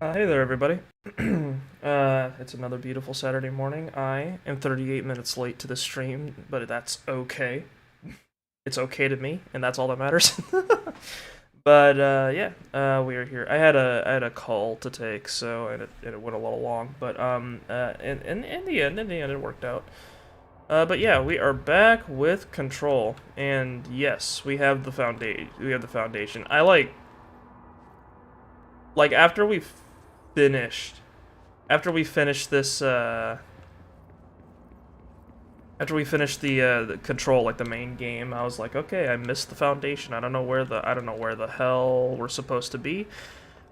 Hey there, everybody. It's another beautiful Saturday morning. I am 38 minutes late to the stream, but that's okay. It's okay to me, and that's all that matters. But yeah, we are here. I had a call to take, so and it went a little long, but in the end, it worked out. But yeah, we are back with Control, and yes, we have the foundation. We have the foundation. I like after we finished after we finish this, after we finish the control, like the main game, I was like, okay, I missed the foundation. I don't know where the hell we're supposed to be.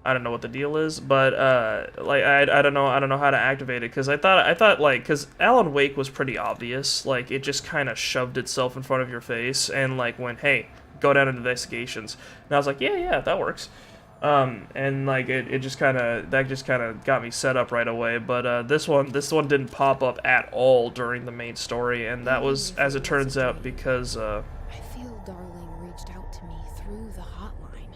I don't know what the deal is, but like I don't know how to activate it because I thought like because Alan Wake was pretty obvious, like it just kind of shoved itself in front of your face and like went, hey, go down into investigations, and I was like, yeah, that works. And like it just kind of got me set up right away. But this one didn't pop up at all during the main story, and that was, as it turns out, because I feel Darling reached out to me through the hotline.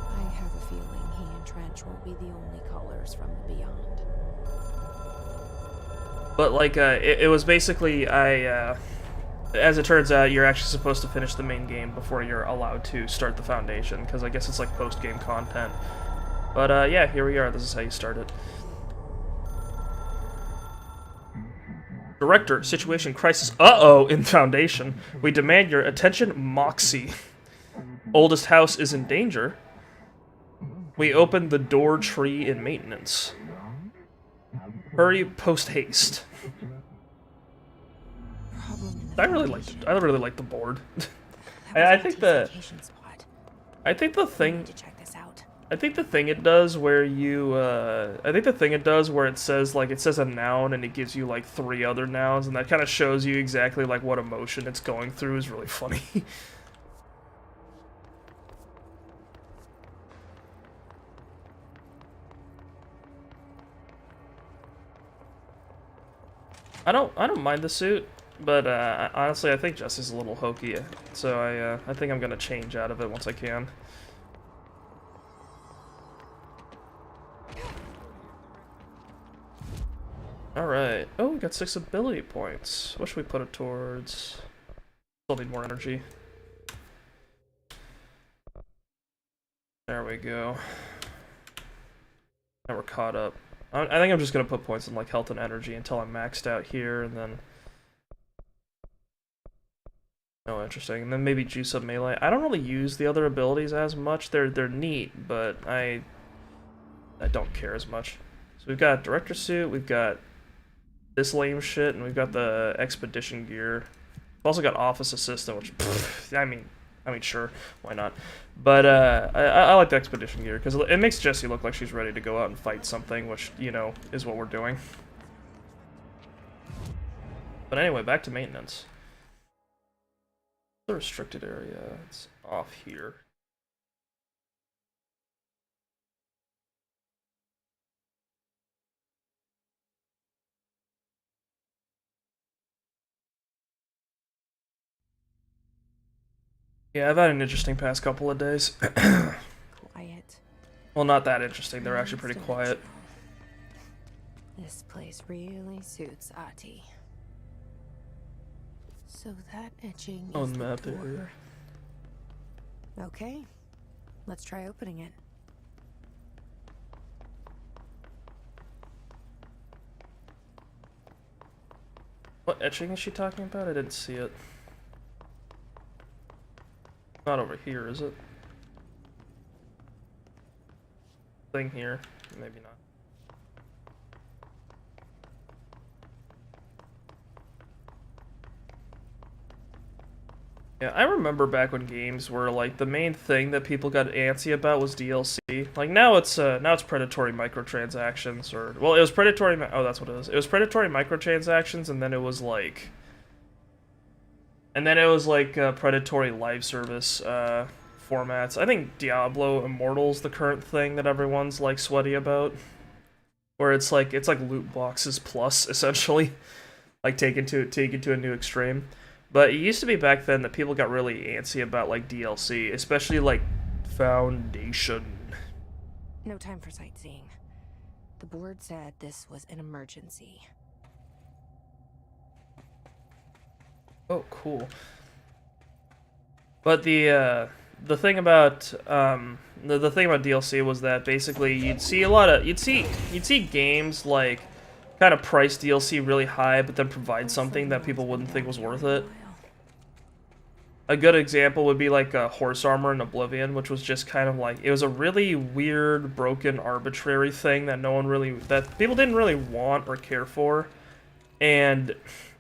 I have a feeling he and Trench won't be the only callers from the beyond. but like it was basically as it turns out, you're actually supposed to finish the main game before you're allowed to start the foundation, because I guess it's like post-game content. But yeah, here we are. This is how you start it. Director, situation crisis. Uh-oh, in Foundation. We demand your attention, Moxie. Oldest house is in danger. We open the door tree in maintenance. Hurry post haste. I really like the board. I think the I think the thing I think the thing it does where you I think the thing it does where it says a noun and it gives you like three other nouns, and that kind of shows you exactly like what emotion it's going through, is really funny. I don't mind the suit, but honestly I think Jesse's a little hokey, so I think I'm gonna change out of it once I can. Alright. Oh, we got 6 ability points. What should we put it towards? Still need more energy. There we go. Now we're caught up. I think I'm just gonna put points in like health and energy until I'm maxed out here, and then... Oh, interesting. And then maybe juice up melee. I don't really use the other abilities as much. They're neat, but I don't care as much. So we've got Director Suit, we've got this lame shit, and we've got the Expedition gear. We've also got Office Assistant, which, pff, I mean, sure, why not? But I like the Expedition gear because it makes Jessie look like she's ready to go out and fight something, which, you know, is what we're doing. But anyway, back to maintenance. The restricted area, it's off here. Yeah, I've had an interesting past couple of days. Quiet. Well, not that interesting. They're actually pretty quiet. This place really suits Ati. So that etching is the Map door. area. Okay, let's try opening it. What etching is she talking about? I didn't see it. Not over here, is it? Thing here. Maybe not. Yeah, I remember back when games were like the main thing that people got antsy about was DLC. Like now it's predatory microtransactions, or well, it was predatory. Oh, that's what it is. It was predatory microtransactions, and then it was like, predatory live service formats. I think Diablo Immortal's the current thing that everyone's like sweaty about, where it's like loot boxes plus essentially, like taken to a new extreme. But it used to be back then that people got really antsy about like DLC, especially like Foundation. No time for sightseeing. The board said this was an emergency. Oh, cool. But the thing about the thing about DLC was that basically you'd see games like kind of price DLC really high, but then provide something that people wouldn't think was worth it. A good example would be like Horse Armor in Oblivion, which was just kind of like, it was a really weird, broken, arbitrary thing that that people didn't really want or care for, and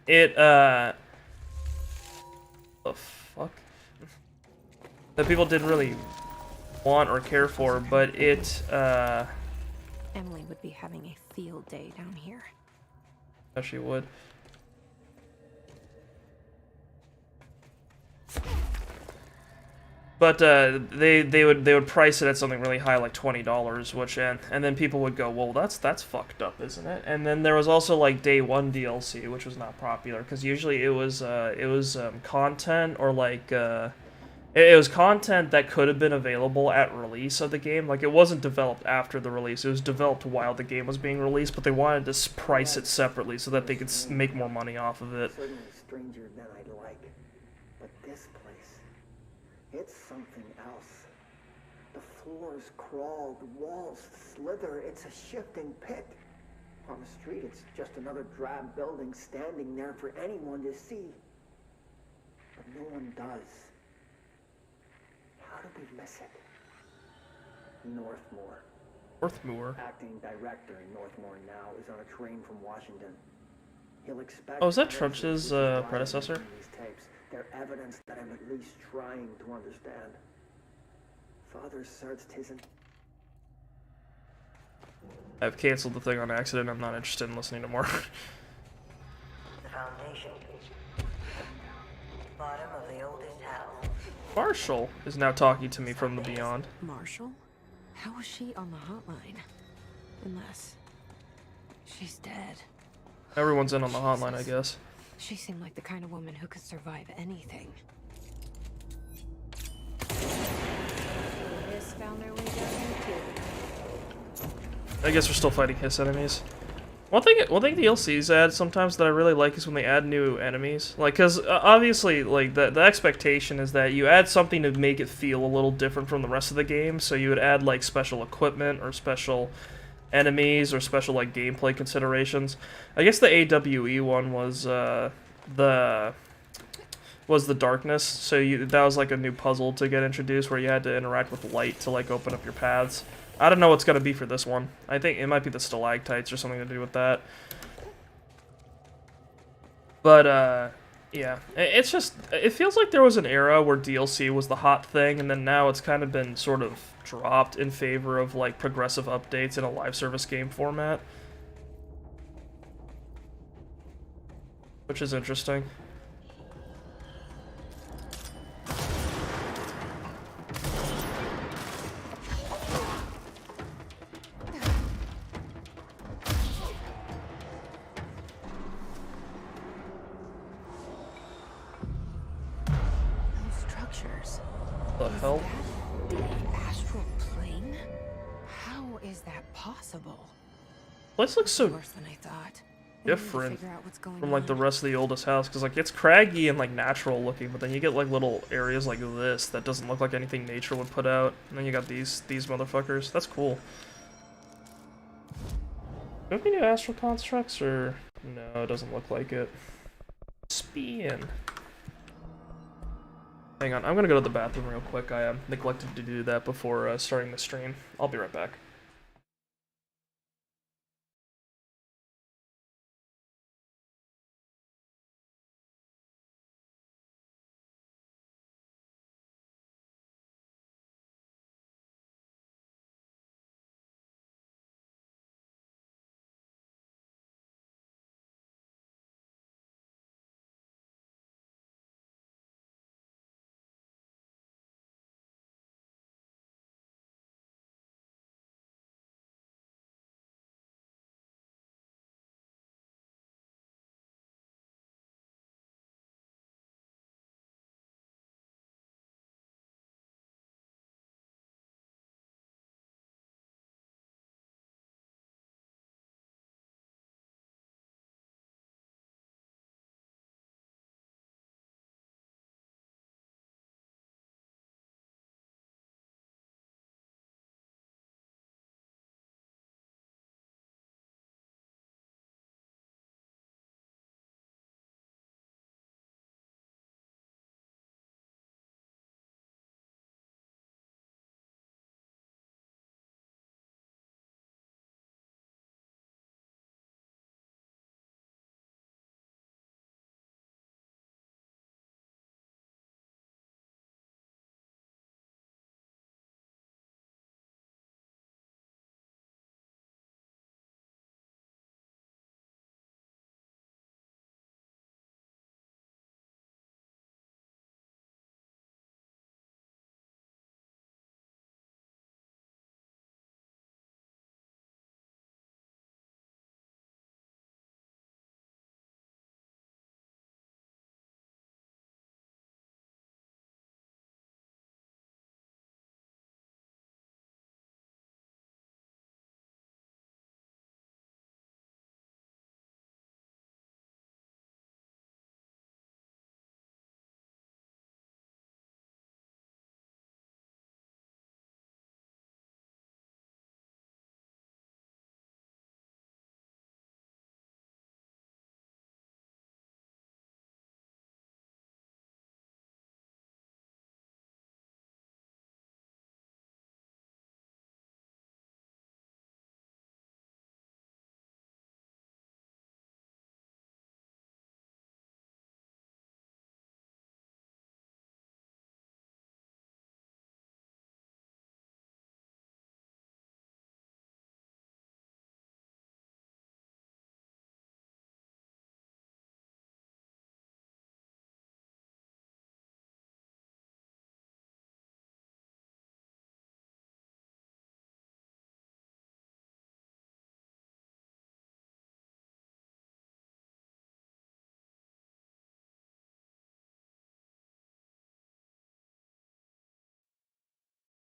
it the fuck that people didn't really want or care for, but it Emily would be having a field day down here. actually would. But they would price it at something really high, like $20, which and then people would go, well, that's fucked up, isn't it? And then there was also like Day One DLC, which was not popular because usually it was content or like it was content that could have been available at release of the game. Like it wasn't developed after the release; it was developed while the game was being released. But they wanted to price it separately so that they could make more money off of it. Certainly stranger than I'd like, but this place, it's something else. The floors crawl, the walls slither. It's a shifting pit. On the street, it's just another drab building standing there for anyone to see. But no one does. How did we miss it? Northmore. Northmore. Acting director in Northmore now is on a train from Washington. He'll expect. Oh, is that Trunch's predecessor? These tapes. They're evidence that I'm at least trying to understand. Father searched his. I've canceled the thing on accident. I'm not interested in listening to more. The foundation. Bottom of the oldest house. Marshall is now talking to me from the beyond. Marshall? How was she on the hotline? Unless she's dead. Everyone's in on the hotline, I guess. She seemed like the kind of woman who could survive anything. This found their way down here too. I guess we're still fighting his enemies. One thing DLCs add sometimes that I really like is when they add new enemies. Like, cause obviously, like the expectation is that you add something to make it feel a little different from the rest of the game. So you would add like special equipment or special enemies or special like gameplay considerations. I guess the AWE one was the darkness. So that was like a new puzzle to get introduced where you had to interact with light to like open up your paths. I don't know what's gonna be for this one. I think it might be the stalactites or something to do with that. But yeah, it's just, it feels like there was an era where DLC was the hot thing, and then now it's kind of been sort of dropped in favor of like progressive updates in a live service game format, which is interesting. The hell? The astral plane? How is that possible? Place looks so Worse than I thought. We need to different figure out what's going from like the on. rest of the oldest house, because like it's craggy and like natural looking, but then you get like little areas like this that doesn't look like anything nature would put out, and then you got these motherfuckers. That's cool. Do we do astral constructs, or no? It doesn't look like it. Spin. Hang on, I'm gonna go to the bathroom real quick. I neglected to do that before starting the stream. I'll be right back.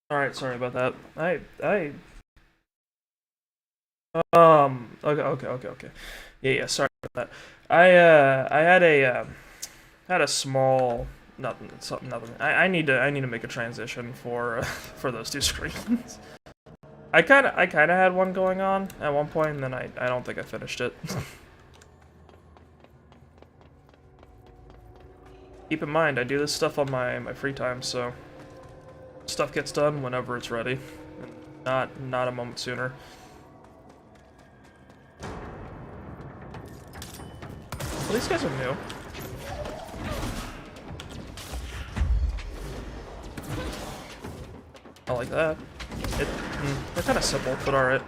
Alright, sorry about that. Okay. Yeah, sorry about that. I had a small, nothing, something, nothing. I need to make a transition for, for those two screens. I kinda had one going on at one point, and then I don't think I finished it. Keep in mind, I do this stuff on my free time, so stuff gets done whenever it's ready, and not a moment sooner. Well, these guys are new. I like that. They're kind of simple, but alright.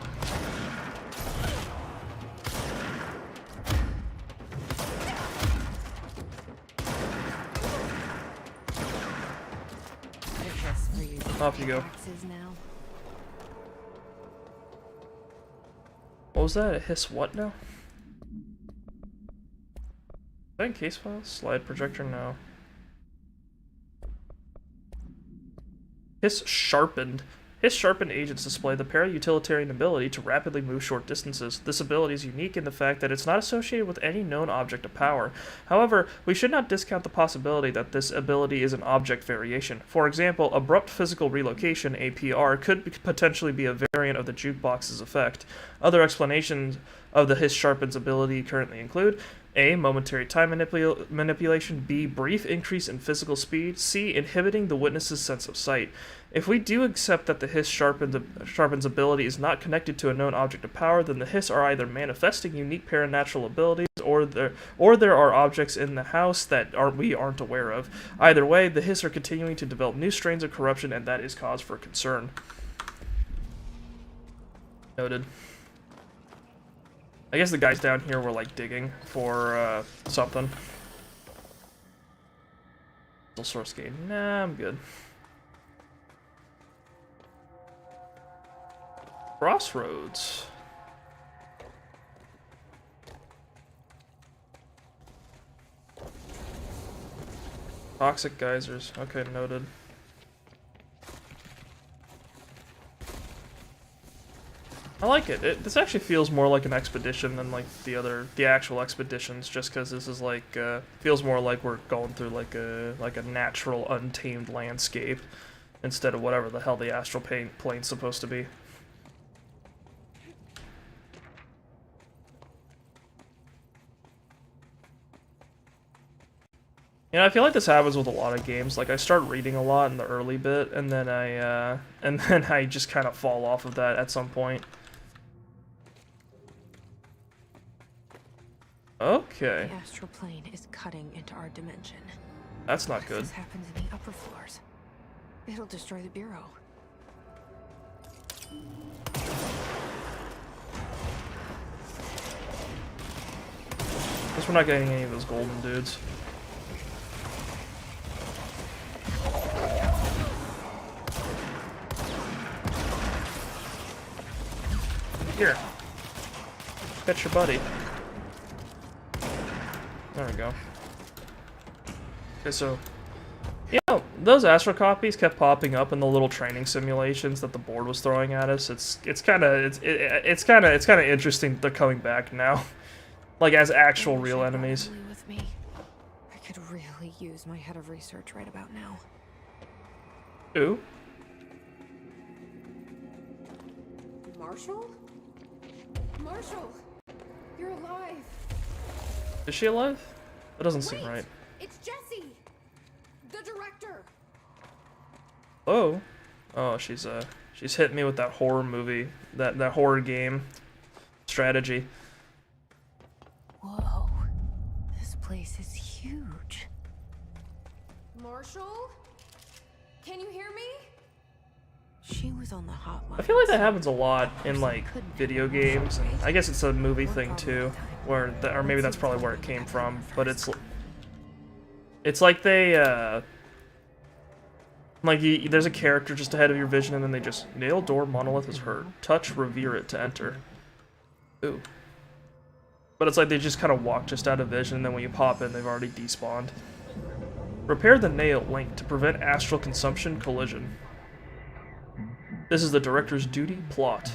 Off you go. What was that? A hiss what now? Is that in case files? Slide projector? No. Hiss sharpened. Hiss sharpened agents display the para-utilitarian ability to rapidly move short distances. This ability is unique in the fact that it's not associated with any known object of power. However, we should not discount the possibility that this ability is an object variation. For example, abrupt physical relocation, APR, could potentially be a variant of the jukebox's effect. Other explanations of the Hiss sharpen's ability currently include A. Momentary time manipulation. B. Brief increase in physical speed. C. Inhibiting the witness's sense of sight. If we do accept that the Hiss sharpen's ability is not connected to a known object of power, then the Hiss are either manifesting unique paranatural abilities, or there are objects in the house that we aren't aware of. Either way, the Hiss are continuing to develop new strains of corruption, and that is cause for concern. Noted. I guess the guys down here were like digging for something. Source gain. Nah, I'm good. Crossroads. Toxic geysers. Okay, noted. I like it. This actually feels more like an expedition than like the actual expeditions, just because this is like feels more like we're going through like a natural, untamed landscape instead of whatever the hell the astral plane's supposed to be. You know, I feel like this happens with a lot of games. Like, I start reading a lot in the early bit, and then I just kind of fall off of that at some point. Okay. The astral plane is cutting into our dimension. That's not good. This happens in the upper floors. It'll destroy the bureau. Guess we're not getting any of those golden dudes. Here. Catch your buddy. There we go. Okay, so you know, those astral copies kept popping up in the little training simulations that the board was throwing at us. It's kind of interesting that they're coming back now, like as actual real enemies. With me. I could really use my head of research right about now. Who? Marshall? Marshall, you're alive. Is she alive? That doesn't seem Wait, right. it's Jesse, the director. Oh, oh, she's hitting me with that horror movie, that horror game strategy. Whoa, this place is huge. Marshall, can you hear me? She was on the hotline. I feel like that happens a lot in like video games, and I guess it's a movie thing too, where or maybe that's probably where it came from. But it's like they there's a character just ahead of your vision, and then they just nail door monolith is hurt. Touch revere it to enter. Ooh. But it's like they just kind of walk just out of vision, and then when you pop in, they've already despawned. Repair the nail link to prevent astral consumption collision. This is the director's duty plot.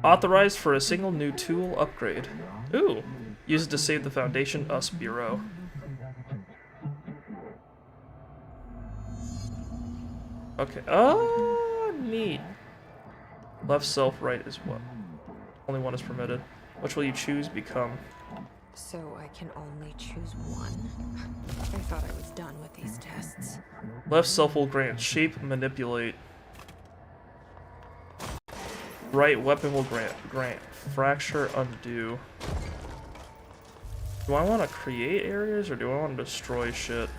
Authorized for a single new tool upgrade. Ooh. Use it to save the Foundation Us Bureau. Okay. Oh, neat. Left, self, right is what? Only one is permitted. Which will you choose? Become. So I can only choose one? I thought I was done with these tests. Left self will grant shape, manipulate. Right weapon will grant fracture, undo. Do I want to create areas or do I want to destroy shit?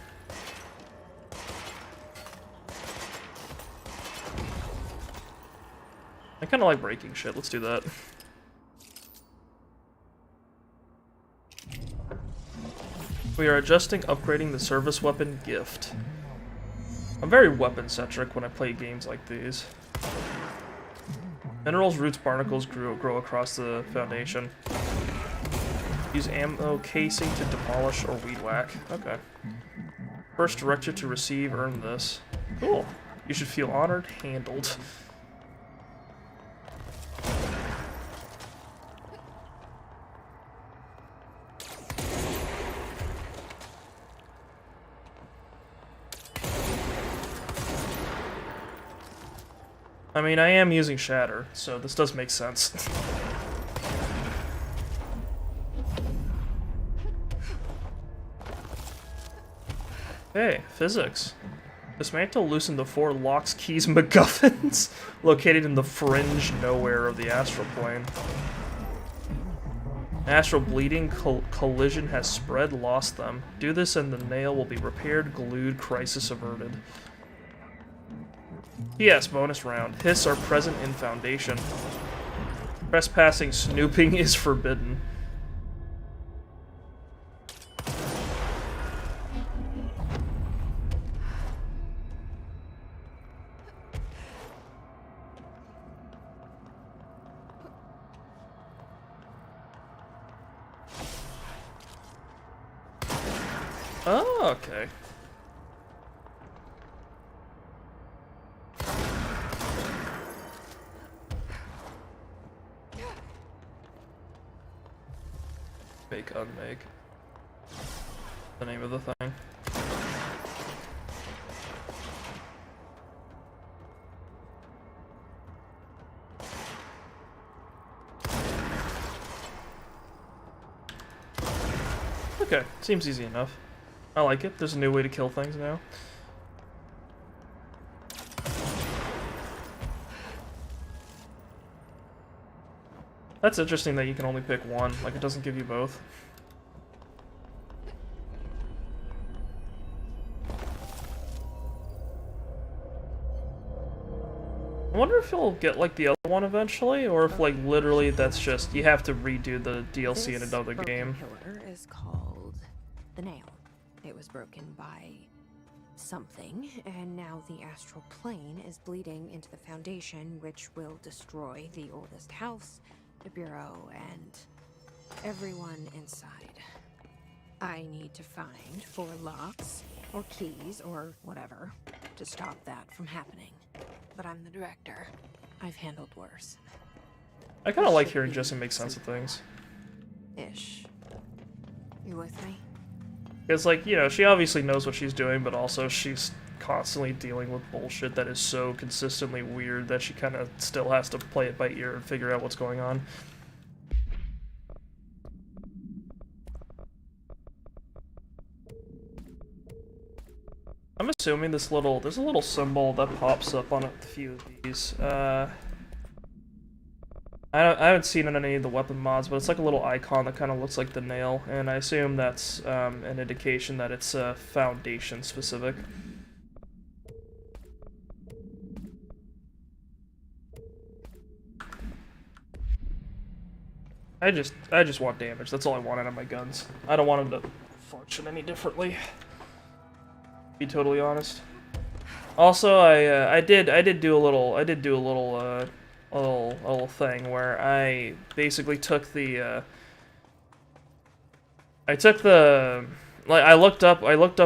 I kind of like breaking shit. Let's do that. We are adjusting, upgrading the service weapon gift. I'm very weapon-centric when I play games like these. Minerals, roots, barnacles grow across the Foundation. Use ammo casing to demolish or weed whack. Okay. First director to receive, earn this. Cool. You should feel honored, handled. I mean, I am using Shatter, so this does make sense. Hey, physics. Dismantle, loosen the 4 locks, keys, MacGuffins located in the fringe nowhere of the astral plane. Astral bleeding, collision has spread, lost them. Do this and the nail will be repaired, glued, crisis averted. Yes, bonus round. Hiss are present in Foundation. Trespassing, snooping is forbidden. Oh, okay. Make, unmake. The name of the thing. Okay, seems easy enough. I like it. There's a new way to kill things now. That's interesting that you can only pick one, like it doesn't give you both. I wonder if you'll get like the other one eventually, or if like literally that's just, you have to redo the DLC in another game. This pillar is called the Nail. It was broken by something, and now the astral plane is bleeding into the Foundation, which will destroy the oldest house, the Bureau, and everyone inside. I need to find 4 locks, or keys, or whatever, to stop that from happening. But I'm the director. I've handled worse. I kind of like hearing Jesse make sense of things. Ish. You with me? It's like, you know, she obviously knows what she's doing, but also she's constantly dealing with bullshit that is so consistently weird that she kind of still has to play it by ear and figure out what's going on. I'm assuming there's a little symbol that pops up on a few of these. I haven't seen it in any of the weapon mods, but it's like a little icon that kind of looks like the nail, and I assume that's an indication that it's Foundation specific. I just want damage. That's all I want out of my guns. I don't want them to function any differently. To be totally honest. Also, I did do a little thing where I basically took the Like I looked up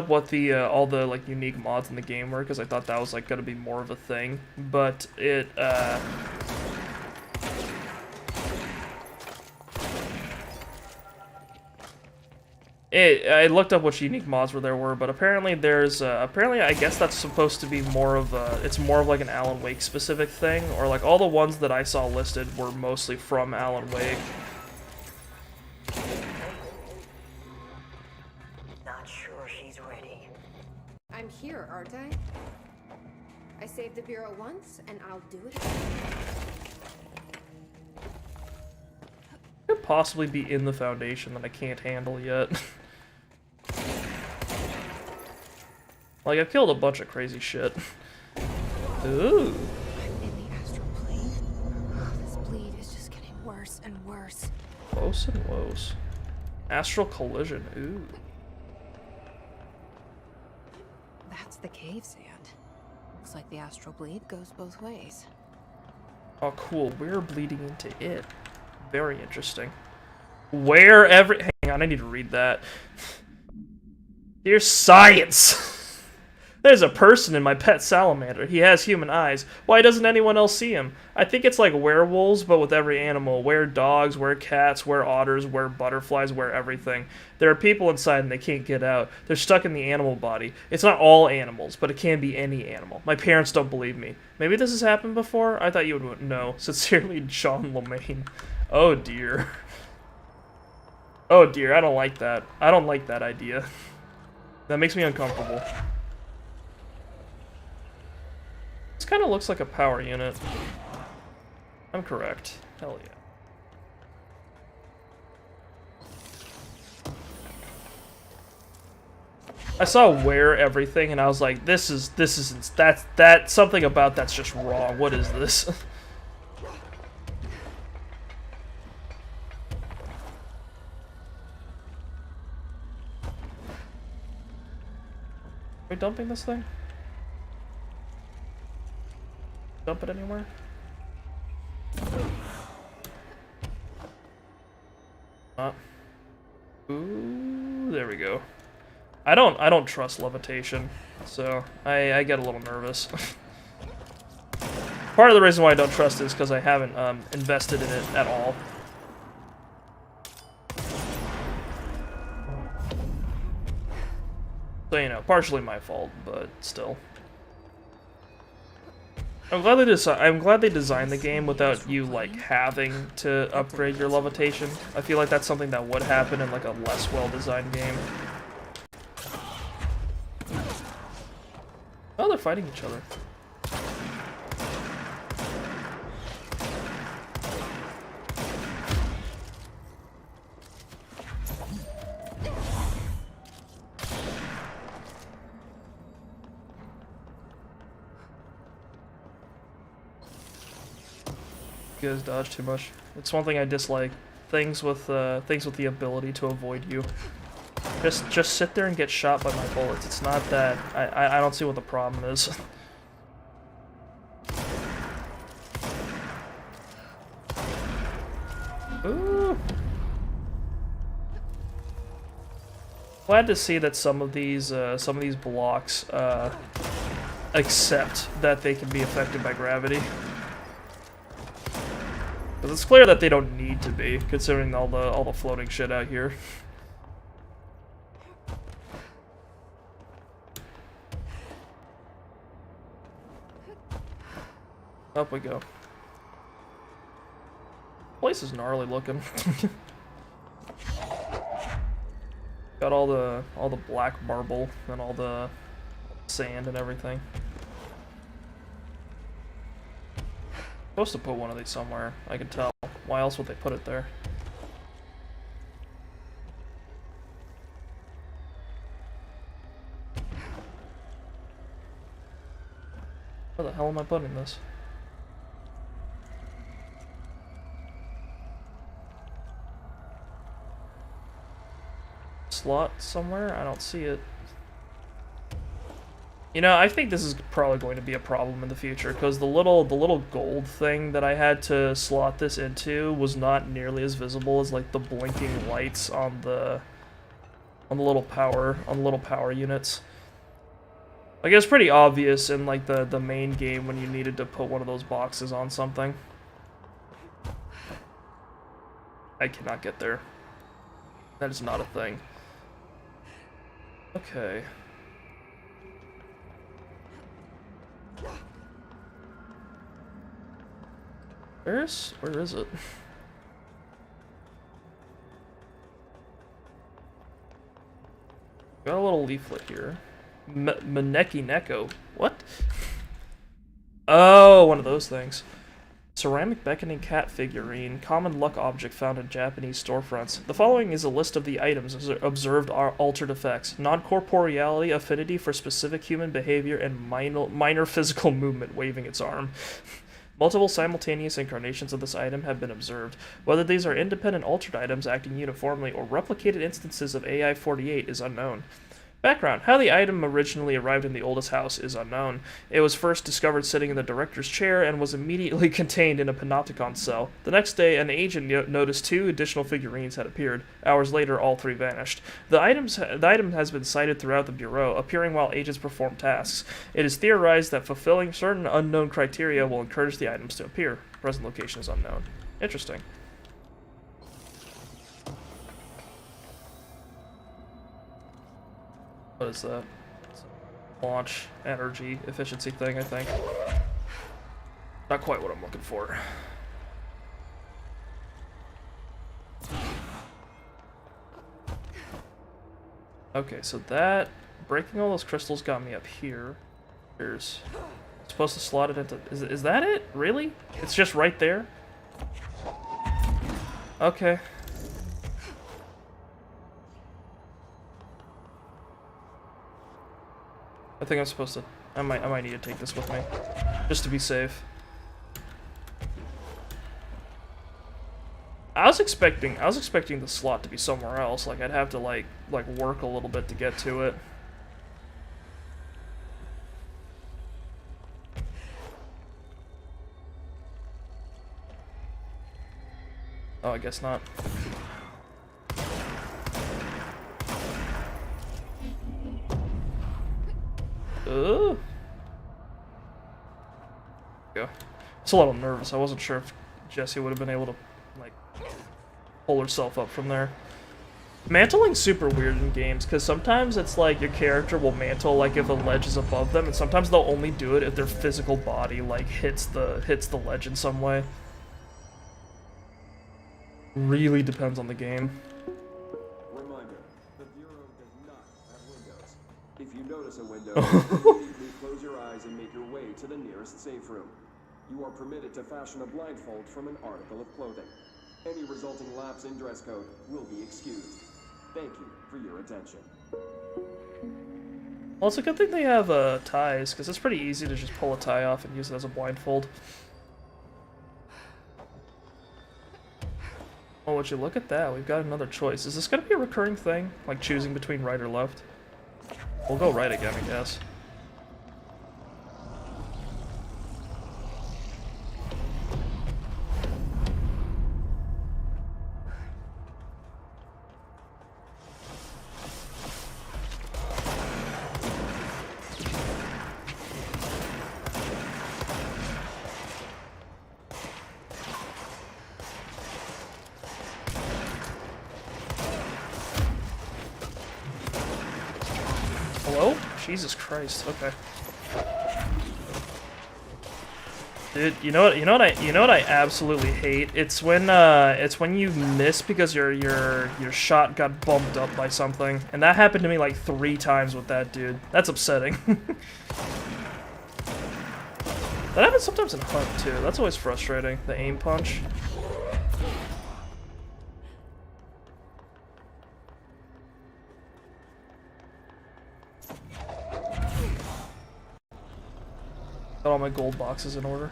what the all the like unique mods in the game were because I thought that was like gonna be more of a thing, but I looked up which unique mods were, but apparently there's apparently I guess that's supposed to be more of a, it's more of like an Alan Wake specific thing, or like all the ones that I saw listed were mostly from Alan Wake. Not sure she's ready. I'm here, aren't I? I saved the Bureau once, and I'll do it again. Could possibly be in the Foundation that I can't handle yet. Like, I've killed a bunch of crazy shit. Ooh. I'm in the astral plane. Oh, this bleed is just getting worse and worse. Close and woes. Astral collision. Ooh. That's the cave sand. Looks like the astral bleed goes both ways. Oh, cool. We're bleeding into it. Very interesting. Hang on, I need to read that. Dear science! There's a person in my pet salamander. He has human eyes. Why doesn't anyone else see him? I think it's like werewolves, but with every animal. Were-dogs, were-cats, were-otters, were-butterflies, were-everything. There are people inside and they can't get out. They're stuck in the animal body. It's not all animals, but it can be any animal. My parents don't believe me. Maybe this has happened before? I thought you would know. Sincerely, Sean LeMaine. Oh dear. Oh dear, I don't like that. I don't like that idea. That makes me uncomfortable. This kind of looks like a power unit. I'm correct. Hell yeah. I saw wear everything and I was like, that's something about that's just wrong. What is this? Are we dumping this thing? Dump it anywhere? Ooh, there we go. I don't trust levitation, so I get a little nervous. Part of the reason why I don't trust it is because I haven't invested in it at all. So, you know, partially my fault, but still. I'm glad they designed the game without you, like, having to upgrade your levitation. I feel like that's something that would happen in, like, a less well-designed game. Oh, they're fighting each other. You guys dodge too much. It's one thing I dislike. Things with the ability to avoid you. Just sit there and get shot by my bullets. It's not that I don't see what the problem is. Ooh. Glad to see that some of these blocks accept that they can be affected by gravity. Because it's clear that they don't need to be, considering all the floating shit out here. Up we go. Place is gnarly looking. Got all the black marble and all the sand and everything. Supposed to put one of these somewhere, I can tell. Why else would they put it there? Where the hell am I putting this? Slot somewhere? I don't see it. You know, I think this is probably going to be a problem in the future, because the little gold thing that I had to slot this into was not nearly as visible as, like, the blinking lights on the on the little power units. Like, it was pretty obvious in, like, the main game when you needed to put one of those boxes on something. I cannot get there. That is not a thing. Okay. Where is it? Got a little leaflet here. Maneki Neko. What? Oh, one of those things. Ceramic beckoning cat figurine. Common luck object found in Japanese storefronts. The following is a list of the items observed are altered effects. Non-corporeality, affinity for specific human behavior, and minor physical movement, waving its arm. Multiple simultaneous incarnations of this item have been observed. Whether these are independent altered items acting uniformly or replicated instances of AI-48 is unknown. Background. How the item originally arrived in the oldest house is unknown. It was first discovered sitting in the director's chair and was immediately contained in a panopticon cell. The next day, an agent noticed 2 additional figurines had appeared. Hours later, all 3 vanished. The item has been sighted throughout the Bureau, appearing while agents perform tasks. It is theorized that fulfilling certain unknown criteria will encourage the items to appear. Present location is unknown. Interesting. What is that? It's a launch energy efficiency thing, I think. Not quite what I'm looking for. Okay, so that breaking all those crystals got me up here. Here's supposed to slot it into. Is that it? Really? It's just right there? Okay. I think I'm supposed to. I might need to take this with me, just to be safe. I was expecting the slot to be somewhere else. Like I'd have to like work a little bit to get to it. Oh, I guess not. Go. It's a little nervous. I wasn't sure if Jessie would have been able to, like, pull herself up from there. Mantling's super weird in games, because sometimes it's like your character will mantle, like, if a ledge is above them, and sometimes they'll only do it if their physical body, like, hits the ledge in some way. Really depends on the game. If you notice a window, immediately close your eyes and make your way to the nearest safe room. You are permitted to fashion a blindfold from an article of clothing. Any resulting lapse in dress code will be excused. Thank you for your attention. Well, it's a good thing they have ties, because it's pretty easy to just pull a tie off and use it as a blindfold. Oh, would you look at that? We've got another choice. Is this going to be a recurring thing? Like choosing between right or left? We'll go right again, I guess. Hello? Jesus Christ. Okay. Dude, you know what I absolutely hate? It's when you miss because your shot got bumped up by something. And that happened to me like 3 times with that dude. That's upsetting. That happens sometimes in Hunt too. That's always frustrating. The aim punch. Got all my gold boxes in order.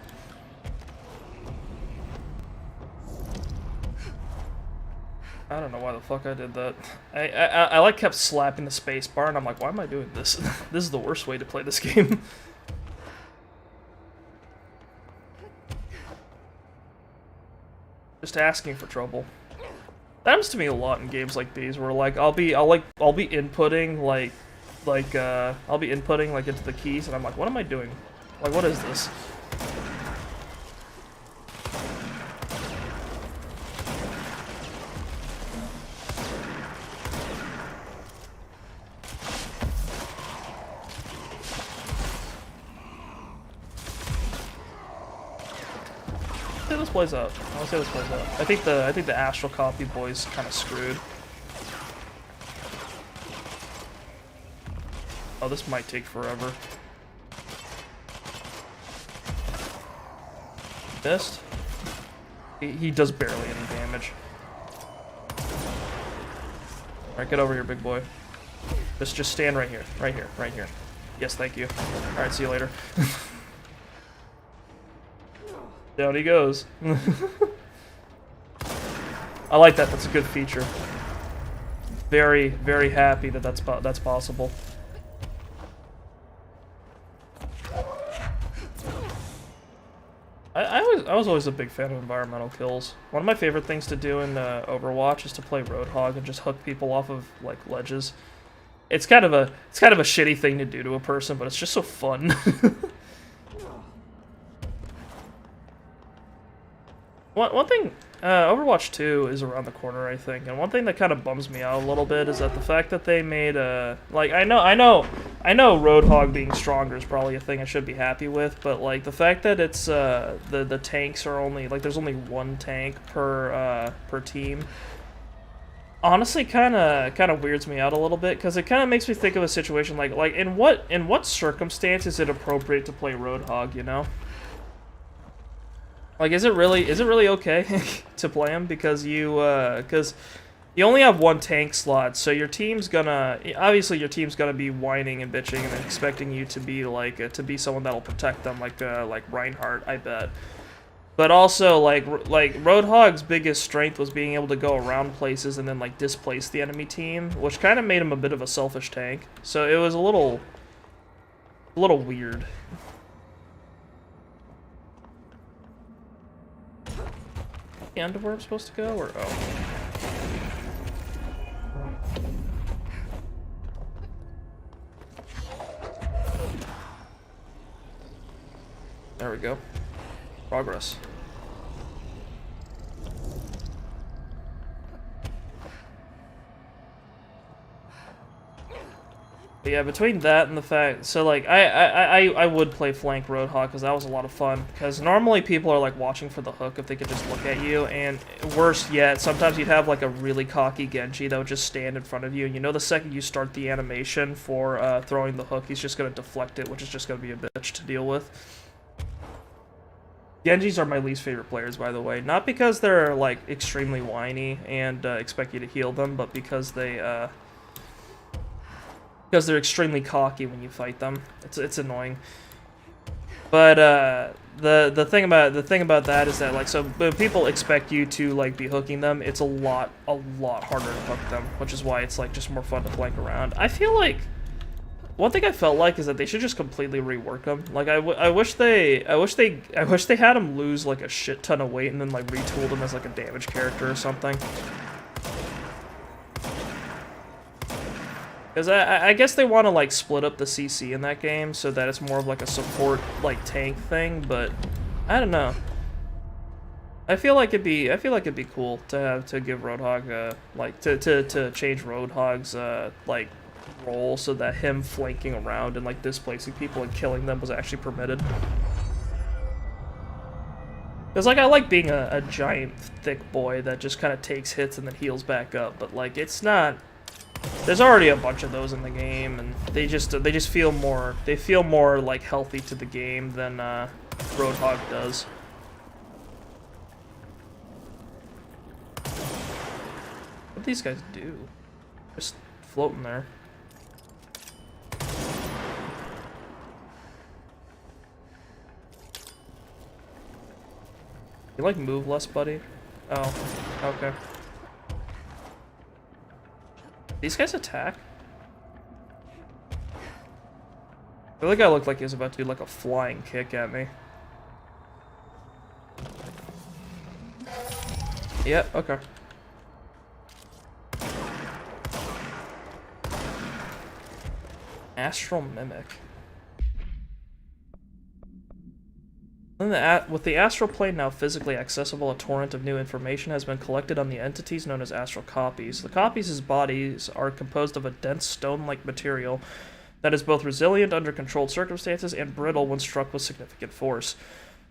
I don't know why the fuck I did that. I like kept slapping the space bar and I'm like, why am I doing this? This is the worst way to play this game. Just asking for trouble. That happens to me a lot in games like these, where like I'll be inputting I'll be inputting like into the keys, and I'm like, what am I doing? Like, what is this? Let's see how this plays out. Let's see how this plays out. I think the astral copy boy's kind of screwed. Oh, this might take forever. Missed. He does barely any damage. Alright, get over here, big boy. Just stand right here. Right here. Right here. Yes, thank you. Alright, see you later. Down he goes. I like that. That's a good feature. Very, very happy that that's possible. I was always a big fan of environmental kills. One of my favorite things to do in Overwatch is to play Roadhog and just hook people off of like ledges. It's kind of a shitty thing to do to a person, but it's just so fun. One thing, Overwatch 2 is around the corner, I think, and one thing that kind of bums me out a little bit is that the fact that they made like I know Roadhog being stronger is probably a thing I should be happy with, but like the fact that it's the tanks are only like there's only one tank per team, honestly kind of weirds me out a little bit, because it kind of makes me think of a situation like in what circumstance is it appropriate to play Roadhog, you know? Like, is it really okay to play him? Because you only have one tank slot, so your team's gonna be whining and bitching and expecting you to be like someone that'll protect them, like Reinhardt, I bet. But also like Roadhog's biggest strength was being able to go around places and then like displace the enemy team, which kind of made him a bit of a selfish tank. So it was a little weird. End of where I'm supposed to go, or oh. There we go. Progress. But yeah, between that and the fact, so like I would play flank Roadhog because that was a lot of fun. Because normally people are like watching for the hook if they could just look at you, and worse yet, sometimes you'd have like a really cocky Genji that would just stand in front of you, and you know the second you start the animation for throwing the hook, he's just gonna deflect it, which is just gonna be a bitch to deal with. Genjis are my least favorite players, by the way, not because they're like extremely whiny and expect you to heal them, but because they're extremely cocky when you fight them. It's annoying. But the thing about that is that like so when people expect you to like be hooking them, it's a lot harder to hook them, which is why it's like just more fun to flank around. I feel like one thing I felt like is that they should just completely rework them. Like I wish they had him lose like a shit ton of weight and then like retooled him as like a damage character or something. Because I guess they want to like split up the CC in that game so that it's more of like a support like tank thing, but I don't know. I feel like it'd be cool to give Roadhog like to change Roadhog's like role so that him flanking around and like displacing people and killing them was actually permitted. Because like I like being a giant thick boy that just kind of takes hits and then heals back up, but like it's not. There's already a bunch of those in the game, and they just feel more like healthy to the game than Roadhog does. What do these guys do? Just floating there. You like move less, buddy? Oh, okay. These guys attack? The other guy looked like he was about to do like a flying kick at me. Yep, okay. Astral mimic. With the astral plane now physically accessible, a torrent of new information has been collected on the entities known as astral copies. The copies' bodies are composed of a dense stone-like material that is both resilient under controlled circumstances and brittle when struck with significant force.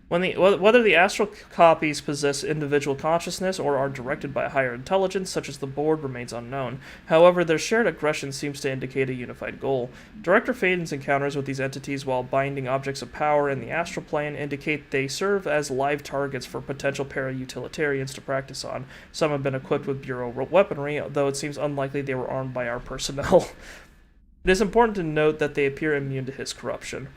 Whether the astral copies possess individual consciousness or are directed by a higher intelligence, such as the board, remains unknown. However, their shared aggression seems to indicate a unified goal. Director Faden's encounters with these entities while binding objects of power in the astral plane indicate they serve as live targets for potential para-utilitarians to practice on. Some have been equipped with Bureau weaponry, though it seems unlikely they were armed by our personnel. It is important to note that they appear immune to his corruption.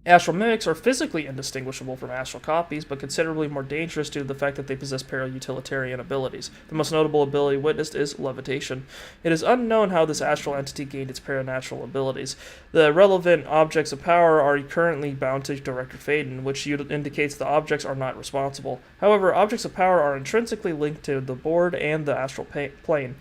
Astral mimics are physically indistinguishable from astral copies, but considerably more dangerous due to the fact that they possess para-utilitarian abilities. The most notable ability witnessed is levitation. It is unknown how this astral entity gained its paranatural abilities. The relevant objects of power are currently bound to Director Faden, which indicates the objects are not responsible. However, objects of power are intrinsically linked to the board and the astral plane.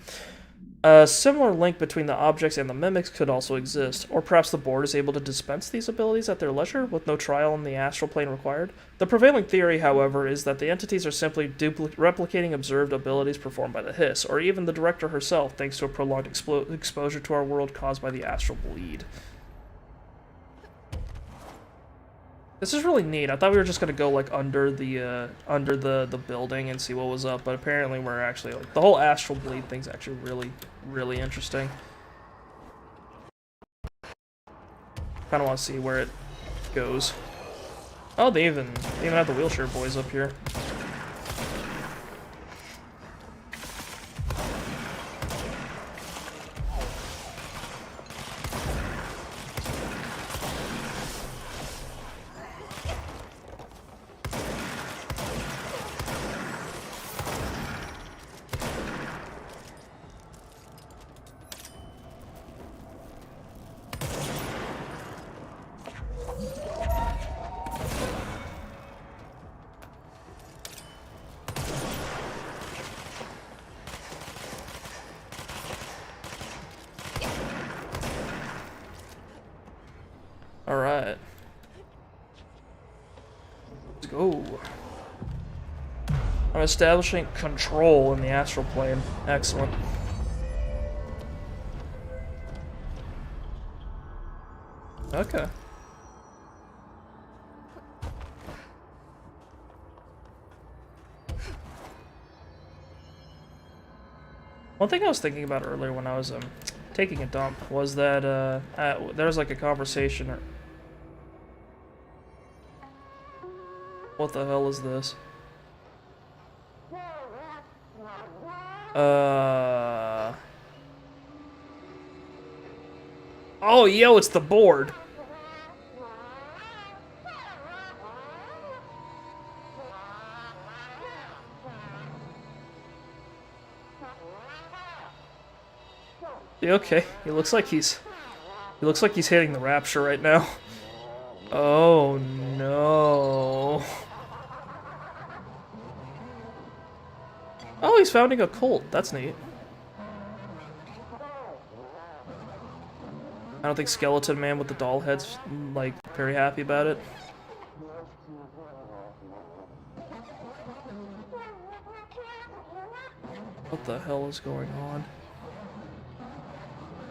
A similar link between the objects and the mimics could also exist, or perhaps the board is able to dispense these abilities at their leisure, with no trial in the astral plane required. The prevailing theory, however, is that the entities are simply replicating observed abilities performed by the Hiss, or even the director herself, thanks to a prolonged exposure to our world caused by the astral bleed. This is really neat. I thought we were just gonna go like under the building and see what was up, but apparently we're actually like the whole astral bleed thing's actually really interesting. Kind of want to see where it goes. Oh, they even have the wheelchair boys up here. Alright. Let's go. I'm establishing control in the astral plane. Excellent. Okay. One thing I was thinking about earlier when I was taking a dump was that there was like a conversation. What the hell is this? Oh, yo, it's the board. Yeah, okay, he looks like he's hitting the rapture right now. Oh no. Oh, he's founding a cult. That's neat. I don't think Skeleton Man with the doll head's like very happy about it. What the hell is going on?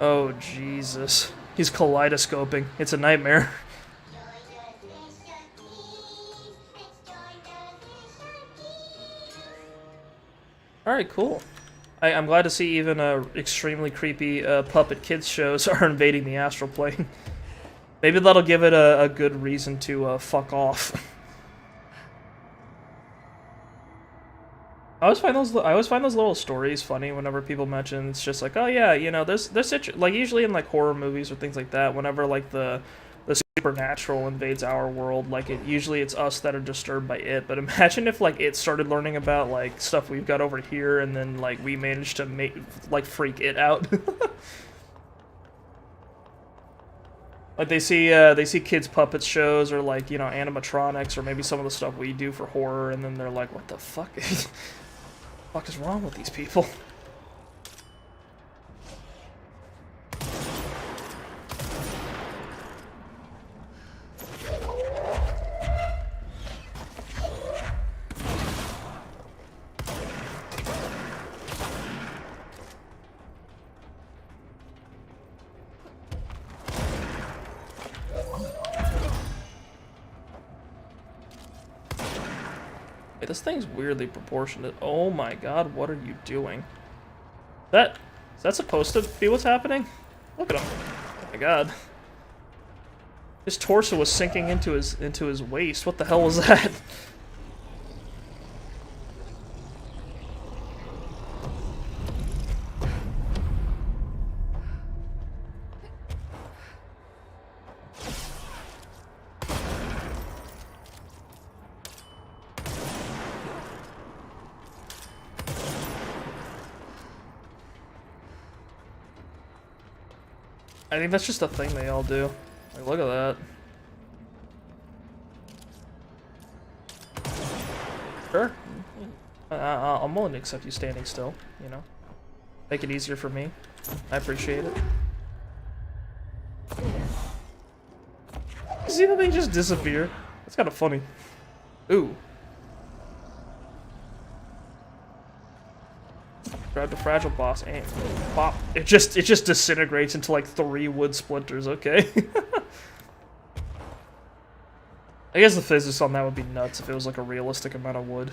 Oh, Jesus. He's kaleidoscoping. It's a nightmare. Alright, cool. I'm glad to see even extremely creepy puppet kids shows are invading the astral plane. Maybe that'll give it a good reason to fuck off. I always find those little stories funny whenever people mention it's just like, oh yeah, you know, there's like usually in like horror movies or things like that, whenever like the supernatural invades our world, like usually it's us that are disturbed by it. But imagine if like it started learning about like stuff we've got over here, and then like we managed to freak it out. Like they see kids puppet shows or like, you know, animatronics or maybe some of the stuff we do for horror, and then they're like, what the fuck? What the fuck is wrong with these people? Wait, this thing's weirdly proportionate. Oh my god, what are you doing? Is that supposed to be what's happening? Look at him. Oh my god. His torso was sinking into his waist. What the hell was that? I think that's just a thing they all do. Like, look at that. Sure. I'm willing to accept you standing still, you know. Make it easier for me. I appreciate it. See the thing just disappear? That's kind of funny. Ooh. Grab the fragile boss and pop. It just disintegrates into like 3 wood splinters, okay? I guess the physics on that would be nuts if it was like a realistic amount of wood.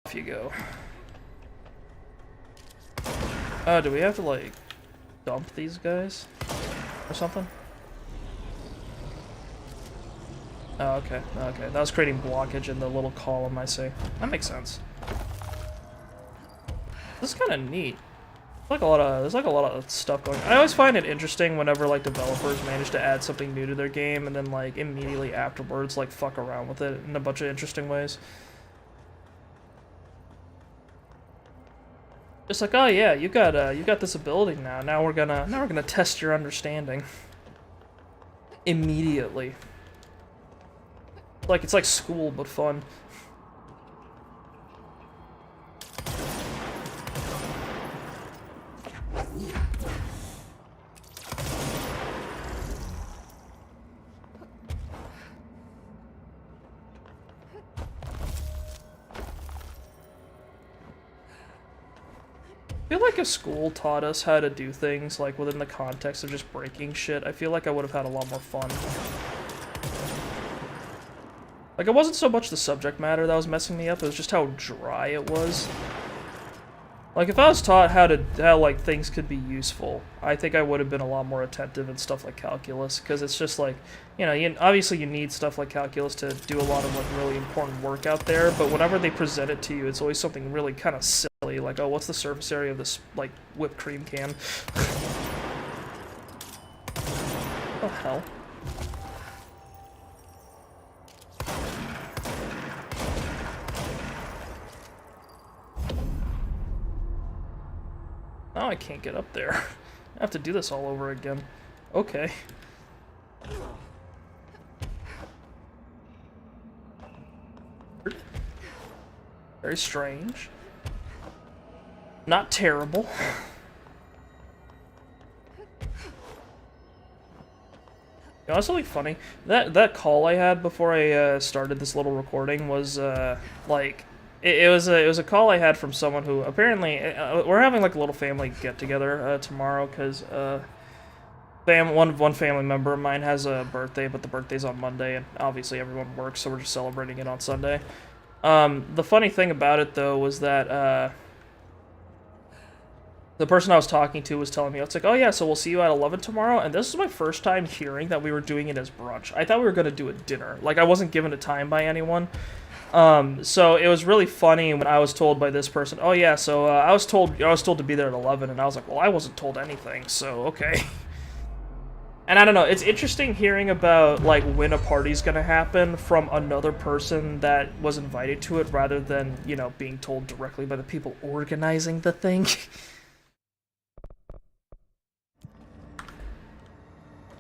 Off you go. Do we have to, like, dump these guys? Or something? Oh, okay. Okay. That was creating blockage in the little column, I see. That makes sense. This is kind of neat. There's like a lot of stuff going on. I always find it interesting whenever, like, developers manage to add something new to their game and then, like, immediately afterwards, like, fuck around with it in a bunch of interesting ways. Just like, oh yeah, you got this ability now. Now we're gonna test your understanding. Immediately. Like it's like school but fun. I feel like if school taught us how to do things, like, within the context of just breaking shit, I feel like I would have had a lot more fun. Like, it wasn't so much the subject matter that was messing me up, it was just how dry it was. Like, if I was taught how like, things could be useful, I think I would have been a lot more attentive in stuff like calculus, because it's just like, you know, obviously you need stuff like calculus to do a lot of, like, really important work out there, but whenever they present it to you, it's always something really kind of silly. Like, oh, what's the surface area of this, like, whipped cream can? What the hell? Now I can't get up there. I have to do this all over again. Okay. Very strange. Not terrible. You know, it's really funny. That call I had before I started this little recording was like it was a call I had from someone who apparently we're having like a little family get together tomorrow because one family member of mine has a birthday, but the birthday's on Monday, and obviously everyone works, so we're just celebrating it on Sunday. The funny thing about it though was that the person I was talking to was telling me, it's like, oh yeah, so we'll see you at 11 tomorrow, and this is my first time hearing that we were doing it as brunch. I thought we were going to do a dinner. Like, I wasn't given a time by anyone. So it was really funny when I was told by this person, oh yeah, so I was told to be there at 11, and I was like, well, I wasn't told anything, so okay. And I don't know, it's interesting hearing about, like, when a party's gonna happen from another person that was invited to it, rather than, you know, being told directly by the people organizing the thing.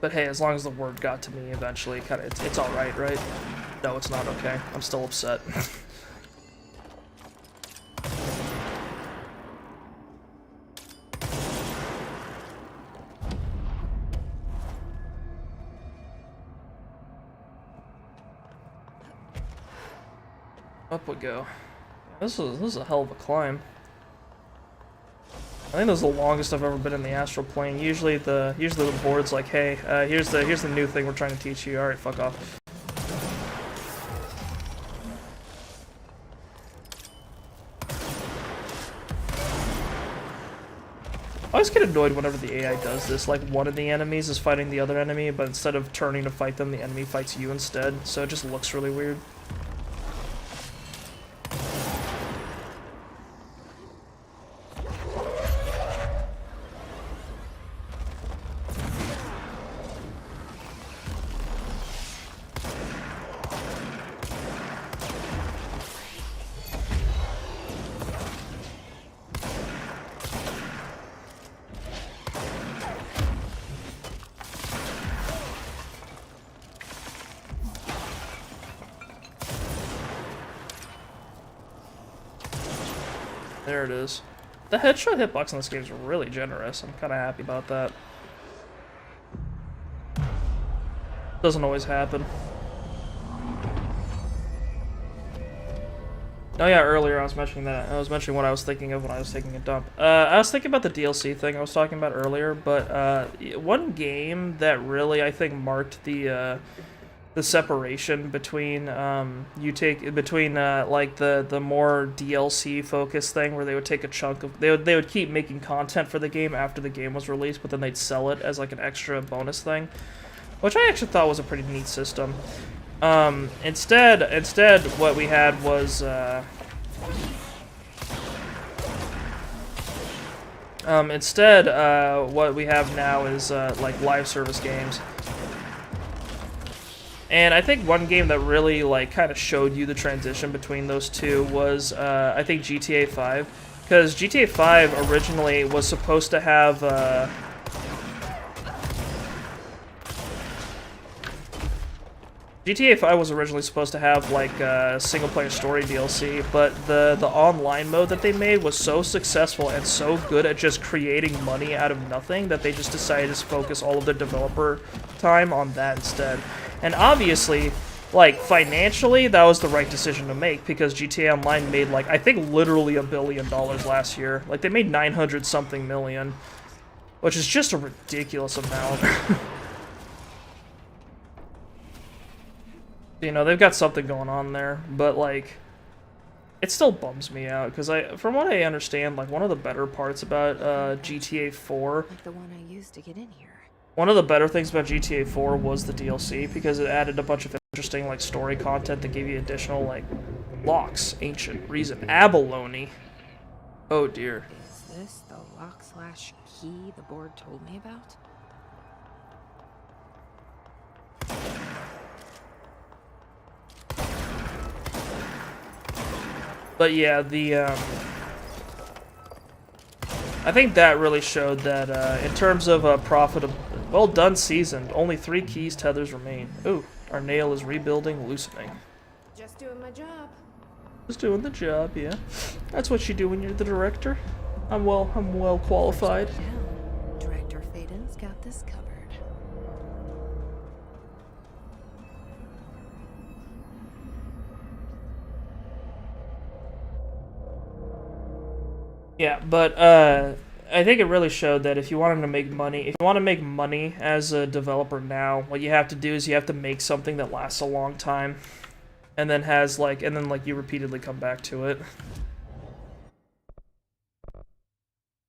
But hey, as long as the word got to me eventually, kind of, it's all right, right? No, it's not okay. I'm still upset. Up we go. This is a hell of a climb. I think this is the longest I've ever been in the astral plane. Usually the board's like, hey, here's the new thing we're trying to teach you. All right, fuck off. I always get annoyed whenever the AI does this. Like, one of the enemies is fighting the other enemy, but instead of turning to fight them, the enemy fights you instead. So it just looks really weird. There it is. The headshot hitbox in this game is really generous. I'm kind of happy about that. Doesn't always happen. Oh yeah, earlier I was mentioning that. I was mentioning what I was thinking of when I was taking a dump. I was thinking about the DLC thing I was talking about earlier, but one game that really, I think, marked the separation between like the more DLC focused thing where they would take a chunk of they would keep making content for the game after the game was released, but then they'd sell it as like an extra bonus thing, which I actually thought was a pretty neat system. Instead what we had was what we have now is like live service games. And I think one game that really, like, kind of showed you the transition between those two was, I think, GTA 5. Because GTA 5 originally was supposed to have, GTA 5 was originally supposed to have, like, single-player story DLC, but the online mode that they made was so successful and so good at just creating money out of nothing that they just decided to focus all of their developer time on that instead. And obviously, like, financially, that was the right decision to make, because GTA Online made, like, I think literally $1 billion last year. Like, they made 900-something million, which is just a ridiculous amount. You know, they've got something going on there, but, like, it still bums me out, because from what I understand, like, one of the better parts about GTA 4... Like the one I used to get in here. One of the better things about GTA 4 was the DLC, because it added a bunch of interesting, like, story content that gave you additional, like, locks, ancient, reason, abalone. Oh dear. Is this the lock/key the board told me about? But yeah, I think that really showed that in terms of profit, well done seasoned, only 3 keys tethers remain. Ooh, our nail is rebuilding, loosening. Just doing my job. Just doing the job, yeah. That's what you do when you're the director. I'm well qualified. Director Faden's got this covered. Yeah, but I think it really showed that if you wanted to make money, if you want to make money as a developer now, what you have to do is you have to make something that lasts a long time, and then you repeatedly come back to it.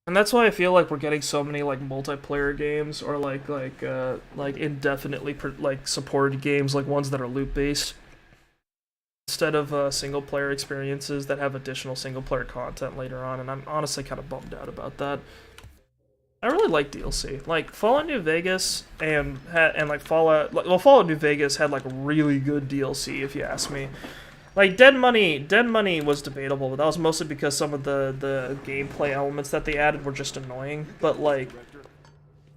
And that's why I feel like we're getting so many like multiplayer games or like indefinitely supported games, like ones that are loop based, instead of single-player experiences that have additional single-player content later on, and I'm honestly kind of bummed out about that. I really like DLC. Like, Fallout New Vegas and Fallout New Vegas had, like, really good DLC, if you ask me. Like, Dead Money was debatable, but that was mostly because some of the gameplay elements that they added were just annoying, but, like,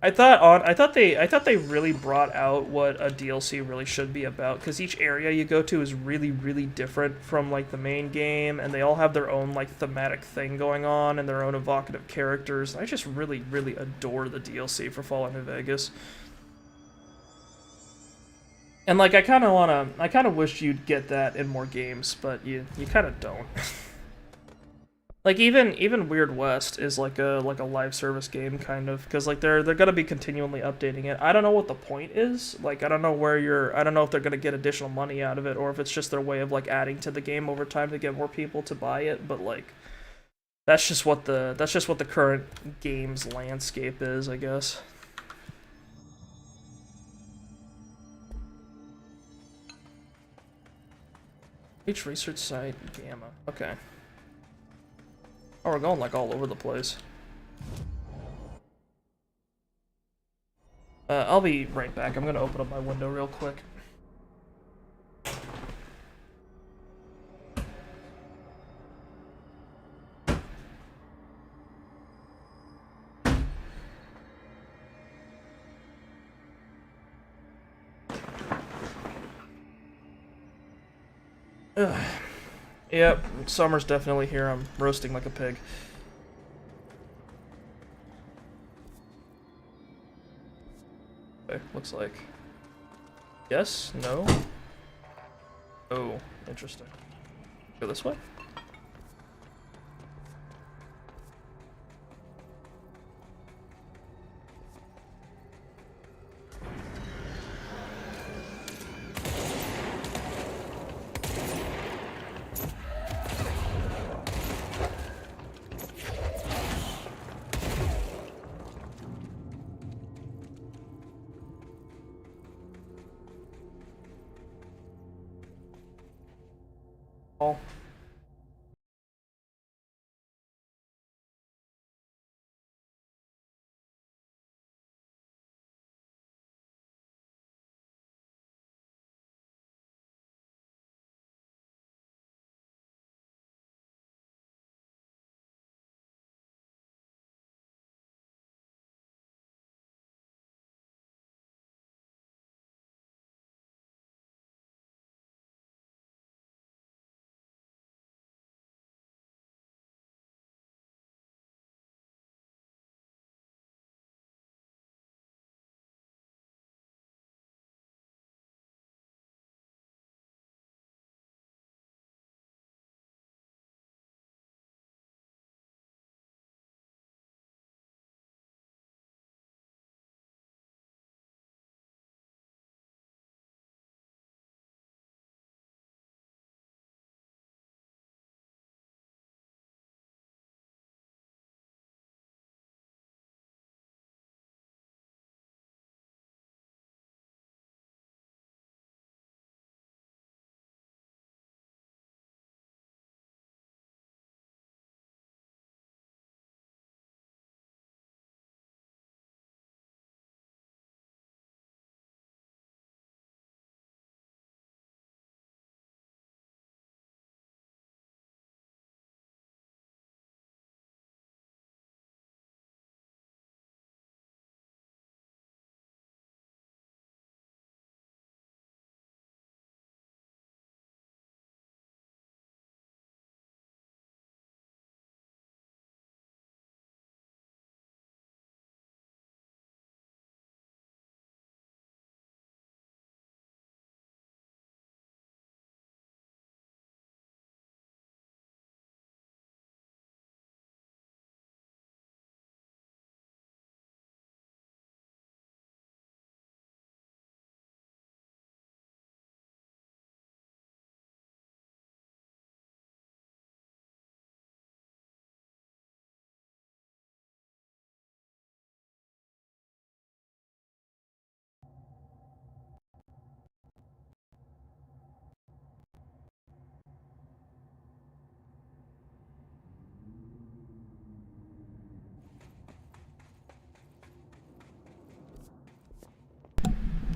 I thought they really brought out what a DLC really should be about, because each area you go to is really, really different from like the main game, and they all have their own like thematic thing going on and their own evocative characters. I just really, really adore the DLC for Fallout New Vegas. And like I kind of wish you'd get that in more games, but you kind of don't. Like even Weird West is like a live service game kind of, because like they're gonna be continually updating it. I don't know what the point is. Like I don't know if they're gonna get additional money out of it, or if it's just their way of like adding to the game over time to get more people to buy it. But like that's just what the current games landscape is, I guess. Each research site, Gamma. Okay. Oh, we're going like all over the place. I'll be right back. I'm gonna open up my window real quick. Ugh. Yep, summer's definitely here. I'm roasting like a pig. Okay, looks like. Yes? No? Oh, interesting. Go this way? Oh.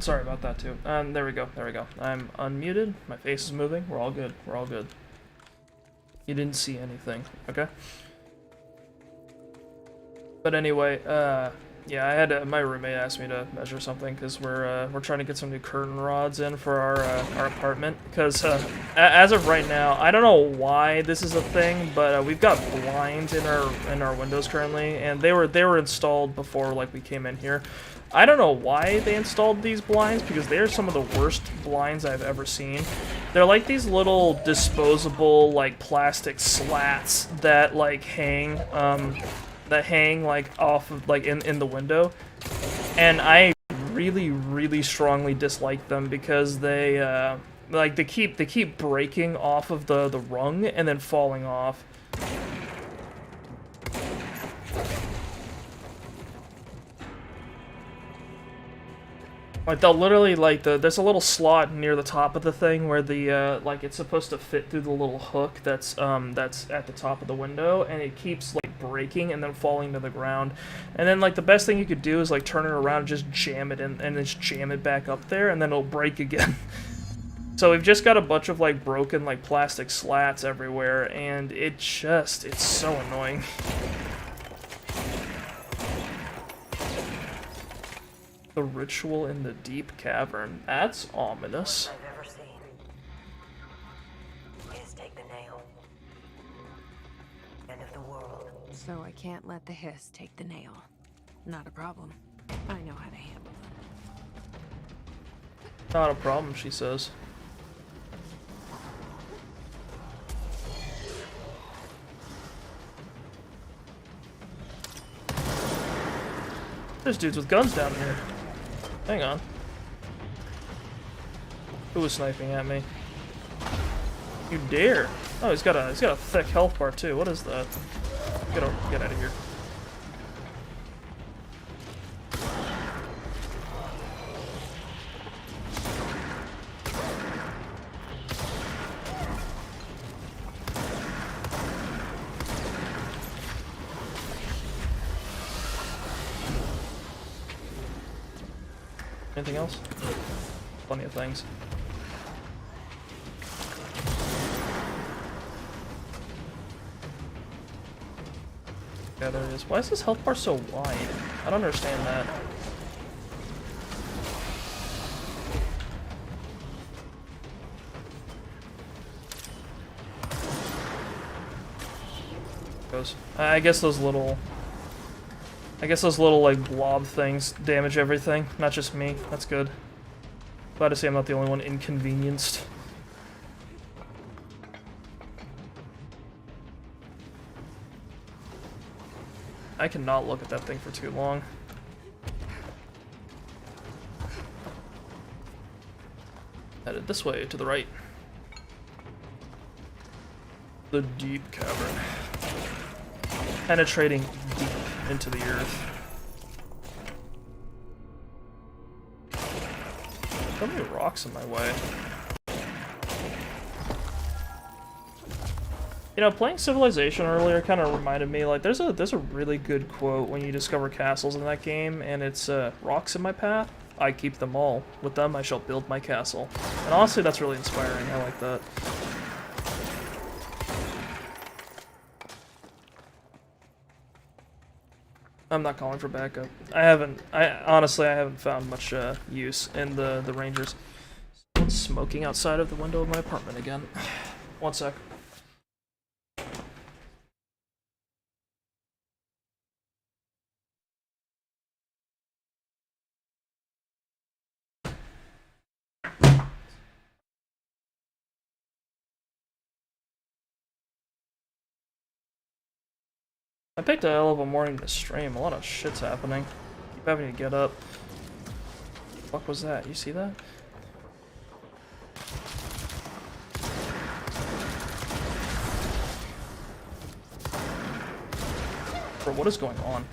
Sorry about that too. There we go. There we go. I'm unmuted. My face is moving. We're all good. We're all good. You didn't see anything. Okay. But anyway, Yeah, I had my roommate asked me to measure something because we're trying to get some new curtain rods in for our apartment. Because as of right now, I don't know why this is a thing, but we've got blinds in our windows currently, and they were installed before like we came in here. I don't know why they installed these blinds because they are some of the worst blinds I've ever seen. They're like these little disposable like plastic slats that like hang like off of like in the window, and I really strongly dislike them because they like they keep breaking off of the rung and then falling off. Like they'll literally like there's a little slot near the top of the thing where the like it's supposed to fit through the little hook that's at the top of the window, and it keeps like breaking and then falling to the ground. And then like the best thing you could do is like turn it around and just jam it in and just jam it back up there, and then it'll break again. So we've just got a bunch of like broken like plastic slats everywhere, and it's so annoying. The ritual in the deep cavern. That's ominous. I've ever seen. Is take the nail. End of the world. So I can't let the hiss take the nail. Not a problem. I know how to handle it. Not a problem, she says. There's dudes with guns down here. Hang on. Who was sniping at me? You dare! Oh, he's got a thick health bar too. What is that? Get out of here. Anything else? Plenty of things. Yeah, there it is. Why is this health bar so wide? I don't understand that. Goes. I guess those little like blob things damage everything, not just me. That's good. Glad to see I'm not the only one inconvenienced. I cannot look at that thing for too long. Headed this way to the right. The deep cavern. Penetrating deep into the earth. So many rocks in my way. You know, playing Civilization earlier kind of reminded me, like, there's a really good quote when you discover castles in that game, and it's, rocks in my path, I keep them all. With them, I shall build my castle. And honestly, that's really inspiring. I like that. I'm not calling for backup. Honestly, I haven't found much use in the Rangers. Someone's smoking outside of the window of my apartment again. One sec. I picked a hell of a morning to stream. A lot of shit's happening. Keep having to get up. What the fuck was that? You see that? Bro, what is going on?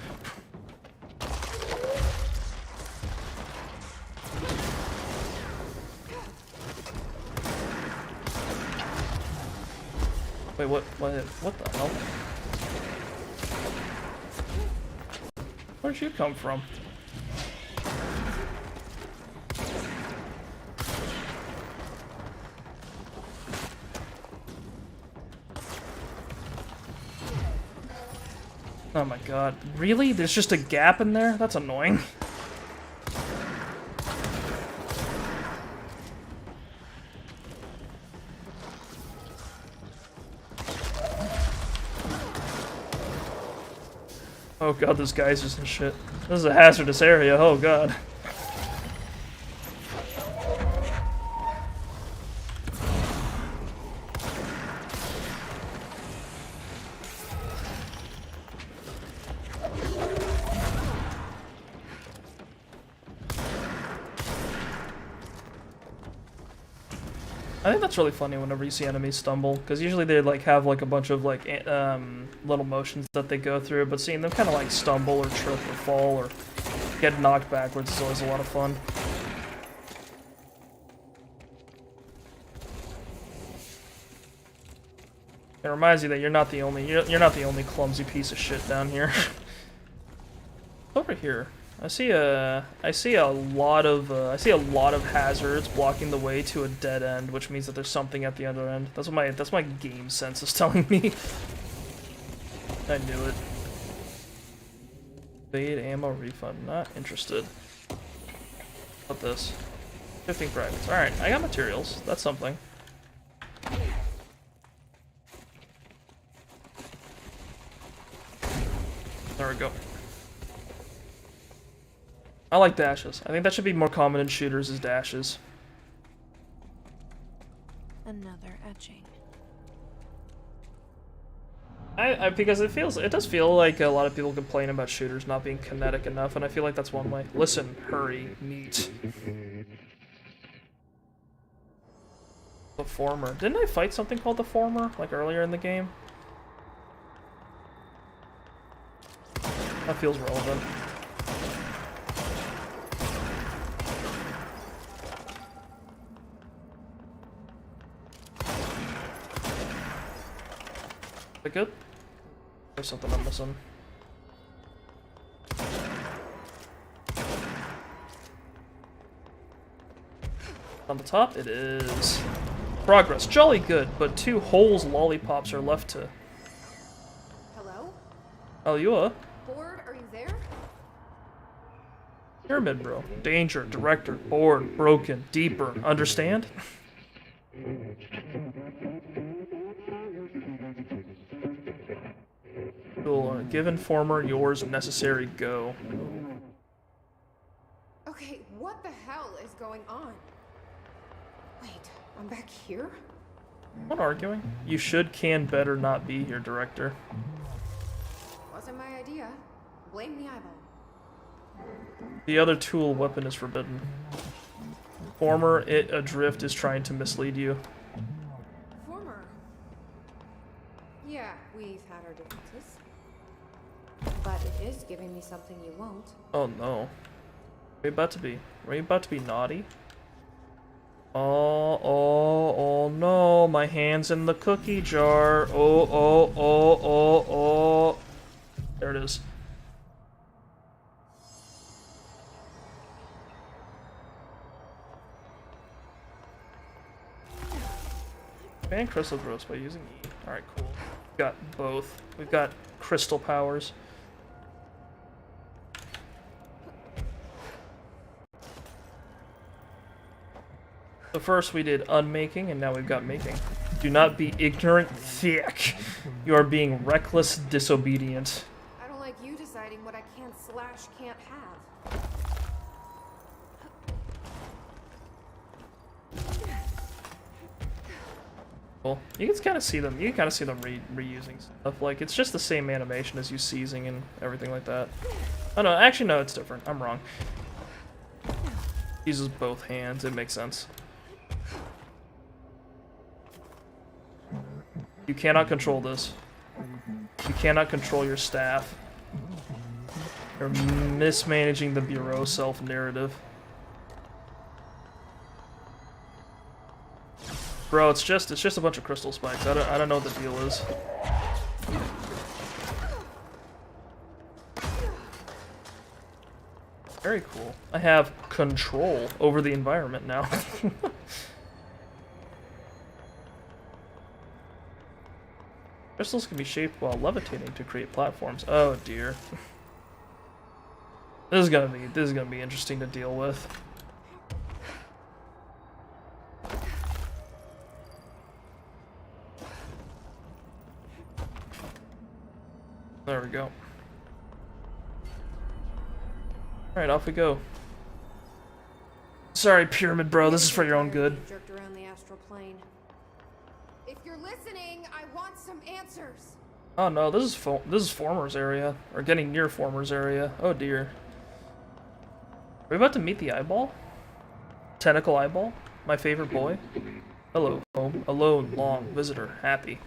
Wait, what the hell? Where'd you come from? Oh my god. Really? There's just a gap in there? That's annoying. Oh god, this guy's just in shit. This is a hazardous area, oh god. I think that's really funny whenever you see enemies stumble, because usually they like have like a bunch of like little motions that they go through, but seeing them kind of like stumble or trip or fall or get knocked backwards is always a lot of fun. It reminds you that you're not the only clumsy piece of shit down here. Over here. I see a lot of hazards blocking the way to a dead end, which means that there's something at the other end. That's my game sense is telling me. I knew it. Fade ammo refund. Not interested. What this? 15 fragments. Alright, I got materials. That's something. There we go. I like dashes. I think that should be more common in shooters as dashes. Another etching. Because it does feel like a lot of people complain about shooters not being kinetic enough, and I feel like that's one way. Listen, hurry, neat. The Former. Didn't I fight something called the Former, like earlier in the game? That feels relevant. Is that good? There's something I'm missing. On the top, it is progress. Jolly good, but 2 holes lollipops are left to. Hello? Oh, you are? Board, are you there? Pyramid bro. Danger, director, bored, broken, deeper. Understand? Cool. Given Former yours necessary go. Okay, what the hell is going on? Wait, I'm back here? I'm not arguing. You should can better not be here, director. Wasn't my idea. Blame the eyeball. The other tool weapon is forbidden. Former it adrift is trying to mislead you. Former. Yeah, we've had our differences. But it is giving me something you won't. Oh no. Where you about to be? Were you about to be naughty? Oh no, my hand's in the cookie jar. Oh. There it is. Ban crystal growth by using E. Alright, cool. We've got both. We've got crystal powers. So first we did unmaking, and now we've got making. Do not be ignorant, thick. You are being reckless, disobedient. I don't like you deciding what I can't have. Cool. You can kind of see them. You can kind of see them reusing stuff. Like it's just the same animation as you seizing and everything like that. Oh no, actually no, it's different. I'm wrong. Uses both hands. It makes sense. You cannot control this. You cannot control your staff. You're mismanaging the Bureau self-narrative. Bro, it's just a bunch of crystal spikes. I don't know what the deal is. Very cool. I have control over the environment now. Crystals can be shaped while levitating to create platforms. Oh dear. This is gonna be interesting to deal with. There we go. Alright, off we go. Sorry, Pyramid Bro, this is for your own good. Jerked around the astral plane. If you're listening, I want some answers. Oh no, this is Former's area, or getting near Former's area. Oh dear. Are we about to meet the eyeball? Tentacle eyeball? My favorite boy? Hello, home. Alone, long, visitor, happy.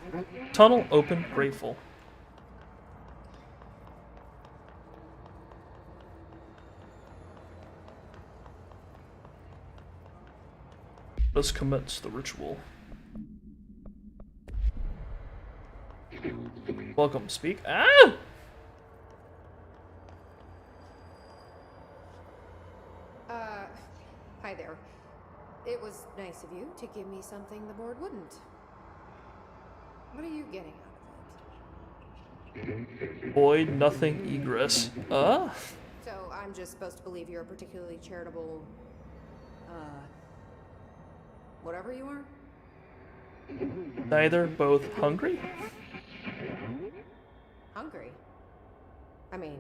Tunnel, open, grateful. Let's commence the ritual. Welcome, speak. Ah! Hi there. It was nice of you to give me something the board wouldn't. What are you getting out of it? Void, nothing, egress. So I'm just supposed to believe you're a particularly charitable, whatever you are? Neither, both, hungry? Hungry? I mean,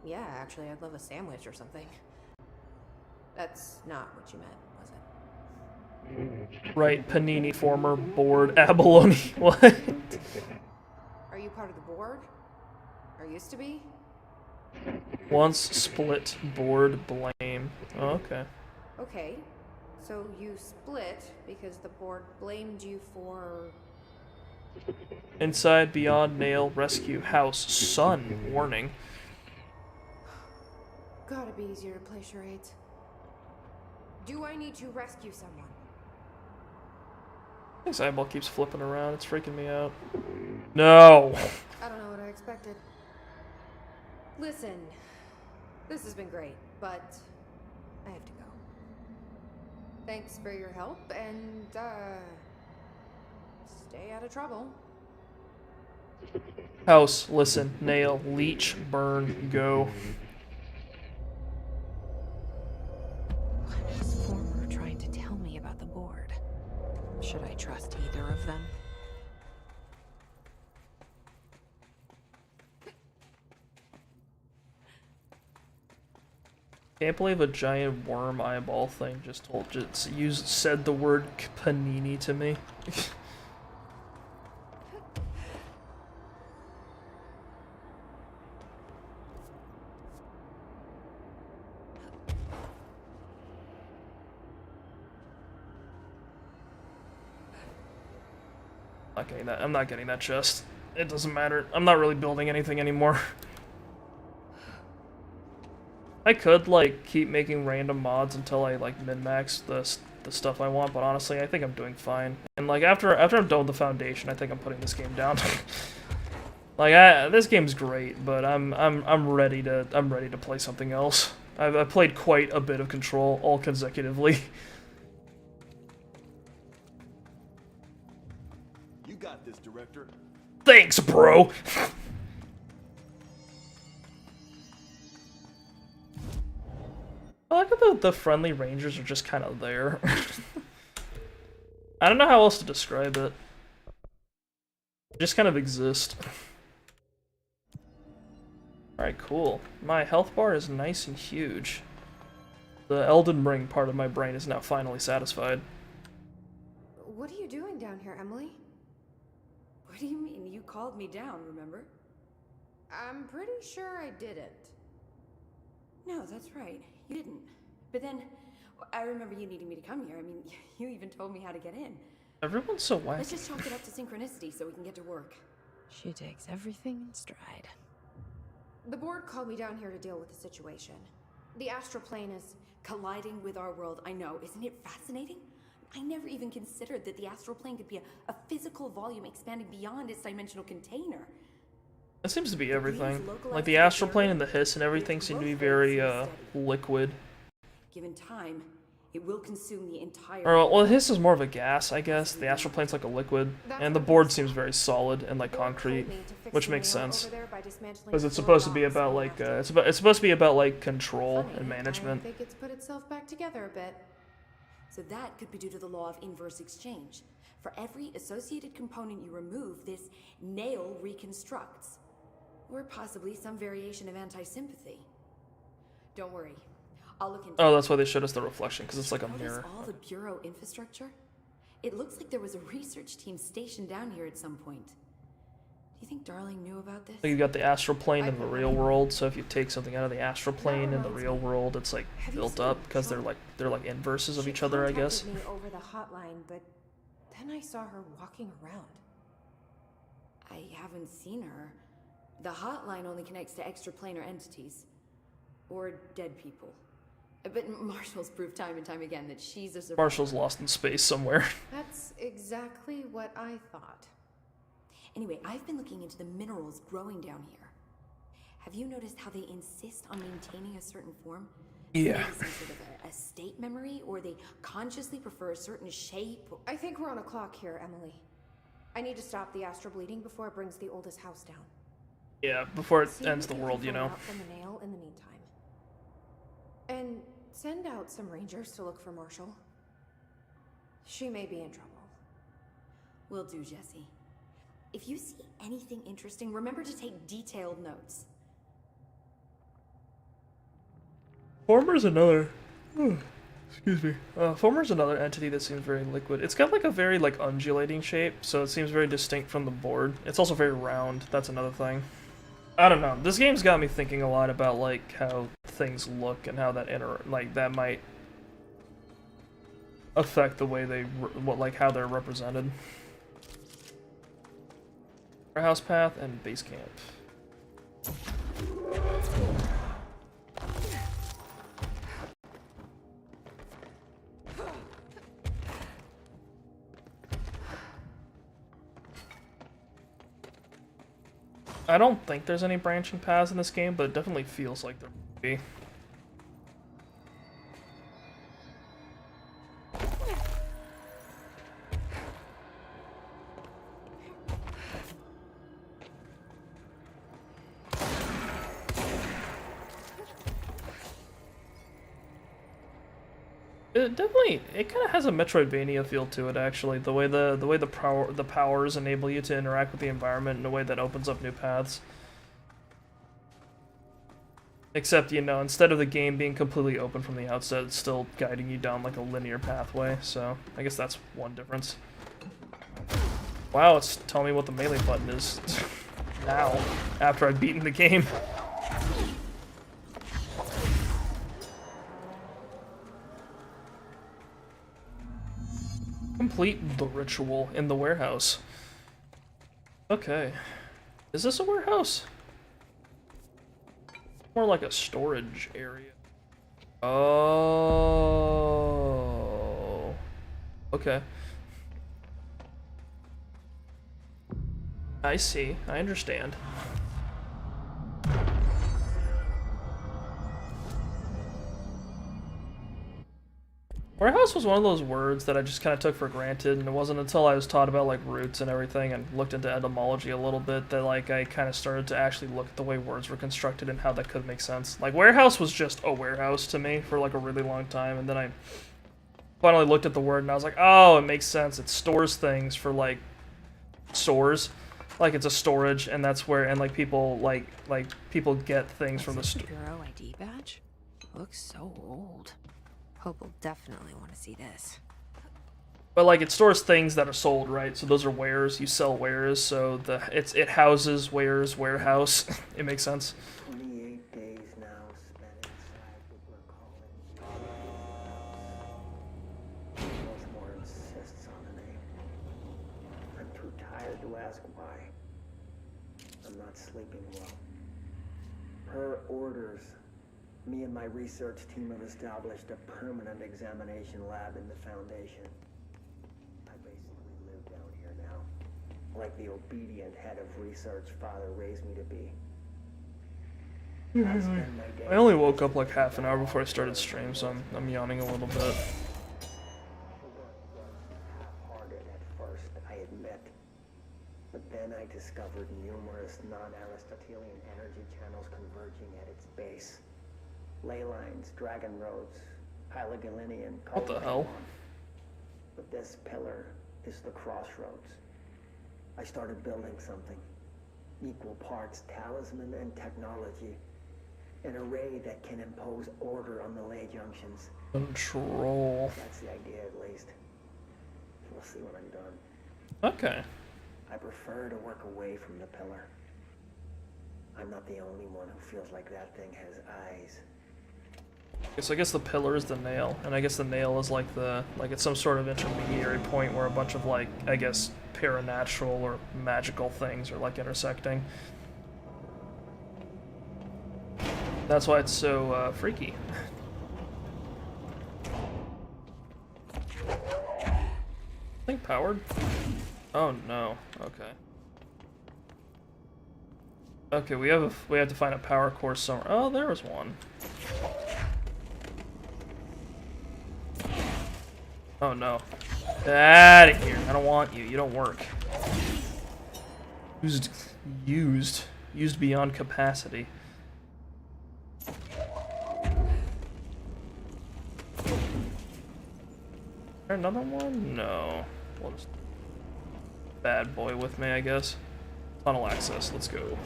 yeah, actually, I'd love a sandwich or something. That's not what you meant, was it? Right, panini, former, board, abalone. What? Are you part of the board? Or used to be? Once split, board, blame. Oh, okay. Okay, so you split because the board blamed you for... Inside, beyond, nail, rescue, house, sun, warning. Gotta be easier to play charades. Do I need to rescue someone? This eyeball keeps flipping around, it's freaking me out. No! I don't know what I expected. Listen, this has been great, but I have to go. Thanks for your help, and, stay out of trouble. House, listen, nail, leech, burn, go. What was Former trying to tell me about the board? Should I trust either of them? Can't believe a giant worm eyeball thing just said the word panini to me. I'm not getting that chest. It doesn't matter. I'm not really building anything anymore. I could, like, keep making random mods until I, like, min-max the stuff I want, but honestly, I think I'm doing fine. And, like, after I'm done with the foundation, I think I'm putting this game down. Like, this game's great, but I'm ready to play something else. I've played quite a bit of Control, all consecutively. You got this, Director. Thanks, bro! I like how the friendly rangers are just kind of there. I don't know how else to describe it. They just kind of exist. Alright, cool. My health bar is nice and huge. The Elden Ring part of my brain is now finally satisfied. What are you doing down here, Emily? What do you mean? You called me down, remember? I'm pretty sure I didn't. No, that's right. You didn't. But then, I remember you needing me to come here. I mean, you even told me how to get in. Everyone's so wacky. Let's just chalk it up to synchronicity so we can get to work. She takes everything in stride. The board called me down here to deal with the situation. The astral plane is... Colliding with our world, I know. Isn't it fascinating? I never even considered that the astral plane could be a physical volume expanding beyond its dimensional container. It seems to be everything. Like the astral plane and the hiss and everything seem to be very liquid. Given time, It will consume the entire... Or, well, his is more of a gas, I guess. The astral plane's like a liquid, and the board seems very solid and like concrete, which makes sense because it's supposed to be about like it's supposed to be about like control and management. I think it's put itself back together a bit. So that could be due to the law of inverse exchange. For every associated component you remove, this nail reconstructs. Or possibly some variation of anti-sympathy. Don't worry. I'll look into Oh, that's why they showed us the reflection, because it's like a Notice mirror. all the bureau infrastructure? It looks like there was a research team stationed down here at some point. Do you think Darling knew about this? So you got the astral plane in the real world, so if you take something out of the astral plane in the real world, it's like built up because they're like inverses of each other, I guess. She contacted me over the hotline, but then I saw her walking around. I haven't seen her. The hotline only connects to extraplanar entities. Or dead people. But Marshall's proved time and time again that she's a survivor. Marshall's lost in space somewhere. That's exactly what I thought. Anyway, I've been looking into the minerals growing down here. Have you noticed how they insist on maintaining a certain form? Yeah. Maybe some sort of a state memory, or they consciously prefer a certain shape? I think we're on a clock here, Emily. I need to stop the astral bleeding before it brings the oldest house down. Yeah, before it See ends what the we world, can you find know. out from the nail in the meantime. And send out some rangers to look for Marshall. She may be in trouble. Will do, Jesse. If you see anything interesting, remember to take detailed notes. Former's another... excuse me. Former's another entity that seems very liquid. It's got like a very like undulating shape, so it seems very distinct from the board. It's also very round. That's another thing. I don't know. This game's got me thinking a lot about like how things look and how that that might affect the way they how they're represented. Warehouse path and base camp. I don't think there's any branching paths in this game, but it definitely feels like there would be. It kind of has a Metroidvania feel to it, actually. The way the powers enable you to interact with the environment in a way that opens up new paths. Except, you know, instead of the game being completely open from the outset, it's still guiding you down like a linear pathway. So I guess that's one difference. Wow, it's telling me what the melee button is now, after I've beaten the game. Complete the ritual in the warehouse. Okay. Is this a warehouse? More like a storage area. Oh. Okay. I see. I understand. Warehouse was one of those words that I just kind of took for granted, and it wasn't until I was taught about like roots and everything and looked into etymology a little bit that like I kind of started to actually look at the way words were constructed and how that could make sense. Like warehouse was just a warehouse to me for like a really long time, and then I finally looked at the word and I was like, oh, it makes sense. It stores things for like stores. Like it's a storage, and that's where like people people get things from the store. Bureau ID badge? Looks so old. Hope will definitely want to see this. But like it stores things that are sold, right? So those are wares. You sell wares, so it houses wares warehouse. It makes sense. 28 days now spent inside what we're calling Rosemore insists on a name. I'm too tired to ask why. I'm not sleeping well. Her orders. Me and my research team have established a permanent examination lab in the Foundation. I basically live down here now, like the obedient head of research Father raised me to be. I spend my day I only woke up like half an hour before I started stream, so I'm yawning a little bit. But then I discovered numerous non-Aristotelian energy channels converging at its base. Ley lines, dragon roads, Hyligalinian. What the hell? But this pillar is the crossroads. I started building something. Equal parts talisman and technology. An array that can impose order on the ley junctions. Control. That's the idea, at least. We'll see when I'm done. Okay. I prefer to work away from the pillar. I'm not the only one who feels like that thing has eyes. I guess the pillar is the nail, and I guess the nail is like it's some sort of intermediary point where a bunch of like, I guess, paranatural or magical things are like intersecting. That's why it's so freaky. Thing powered? Oh no. Okay. Okay, we have to find a power core somewhere. Oh, there was one. Oh no. Get out of here. I don't want you. You don't work. Used beyond capacity. Is there another one? No. We'll just bad boy with me, I guess. Tunnel access. Let's go.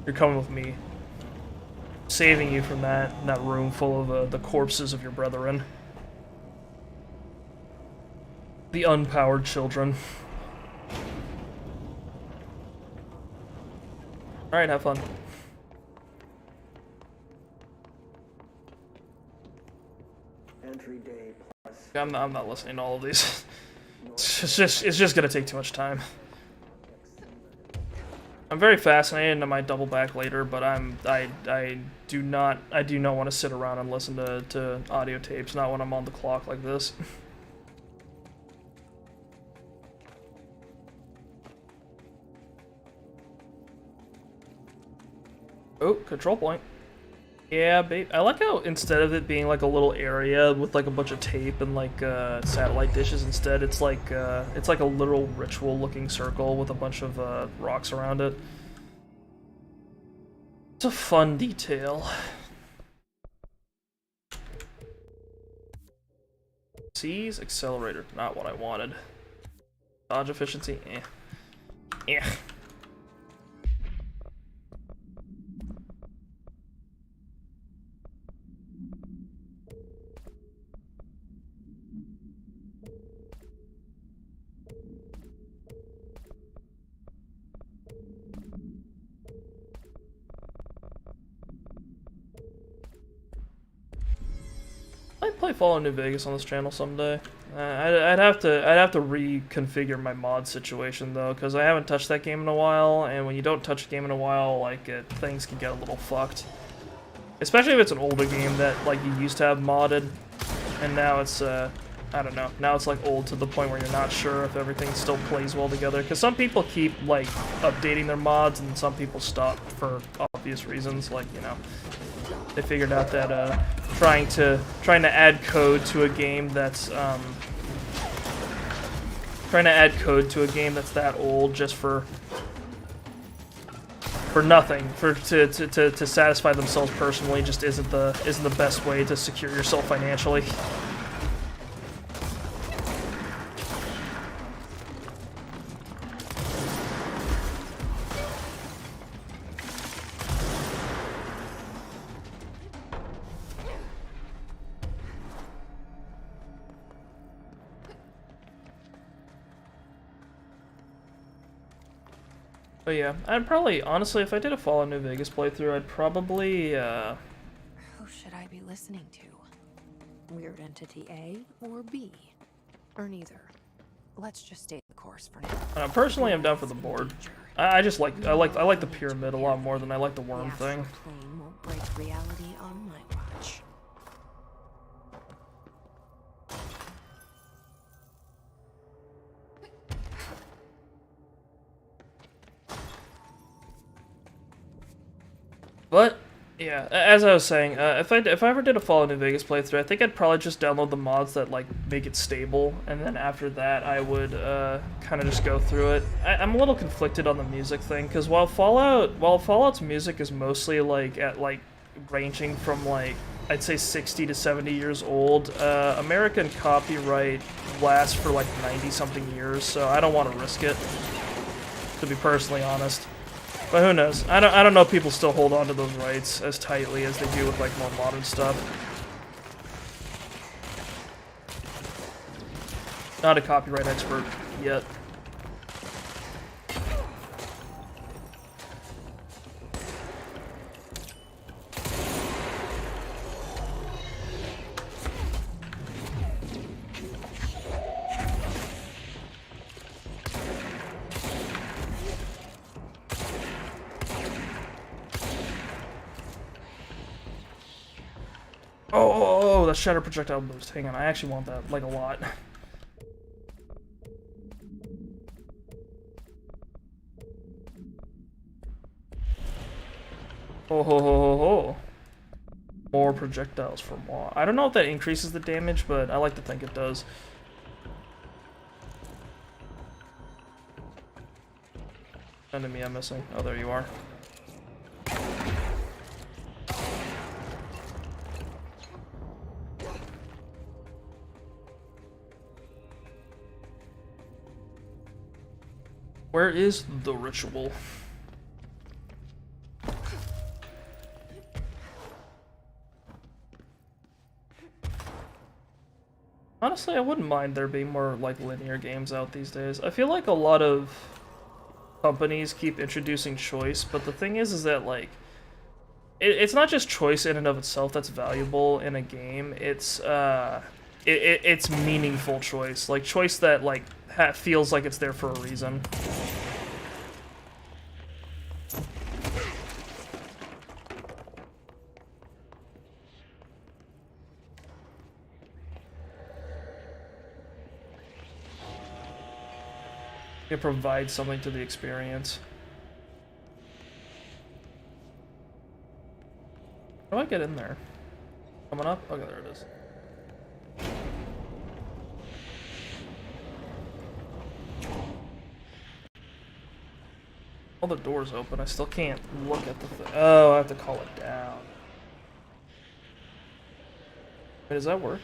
You're coming with me. Saving you from that room full of the corpses of your brethren. The unpowered children. Alright, have fun. Entry day plus. I'm not listening to all of these. It's just gonna take too much time. I'm very fascinated and I might double back later, but I do not want to sit around and listen to audio tapes, not when I'm on the clock like this. Oh, control point. Yeah, babe. I like how instead of it being like a little area with like a bunch of tape and like satellite dishes, instead it's like a literal ritual-looking circle with a bunch of rocks around it. It's a fun detail. Seize accelerator, not what I wanted. Dodge efficiency, eh. Yeah. I'd play Fallout New Vegas on this channel someday. I'd have to reconfigure my mod situation though, because I haven't touched that game in a while, and when you don't touch a game in a while, like things can get a little fucked. Especially if it's an older game that like you used to have modded, and now it's I don't know. Now it's like old to the point where you're not sure if everything still plays well together. Because some people keep like updating their mods, and some people stop for obvious reasons, like they figured out that trying to add code to a game that's that old just for nothing, to satisfy themselves personally, just isn't the best way to secure yourself financially. But yeah, I'd probably, honestly, if I did a Fallout New Vegas playthrough, I'd probably, Who should I be listening to? Weird Entity A or B? Or neither. Let's just stay the course for now. Personally, I'm down for the board. I like the pyramid a lot more than I like the worm thing. The astral plane won't break reality on my watch. But Yeah, as I was saying, if I ever did a Fallout New Vegas playthrough, I think I'd probably just download the mods that like make it stable, and then after that, I would kind of just go through it. I'm a little conflicted on the music thing because while Fallout's music is mostly like at like ranging from like I'd say 60 to 70 years old, American copyright lasts for like 90 something years, so I don't want to risk it. To be personally honest. But who knows? I don't know if people still hold on to those rights as tightly as they do with like more modern stuff. Not a copyright expert yet. Oh, that shatter projectile boost. Hang on, I actually want that, like, a lot. Oh, ho, ho, ho, ho. More projectiles for more. I don't know if that increases the damage, but I like to think it does. Enemy I'm missing. Oh, there you are. Where is the ritual? Honestly, I wouldn't mind there being more like linear games out these days. I feel like a lot of companies keep introducing choice, but the thing is that like it's not just choice in and of itself that's valuable in a game. It's meaningful choice, like choice that like feels like it's there for a reason. It provides something to the experience. How do I get in there? Coming up? Okay, there it is. All the doors open. I still can't look at the thing. Oh, I have to call it down. Wait, does that work?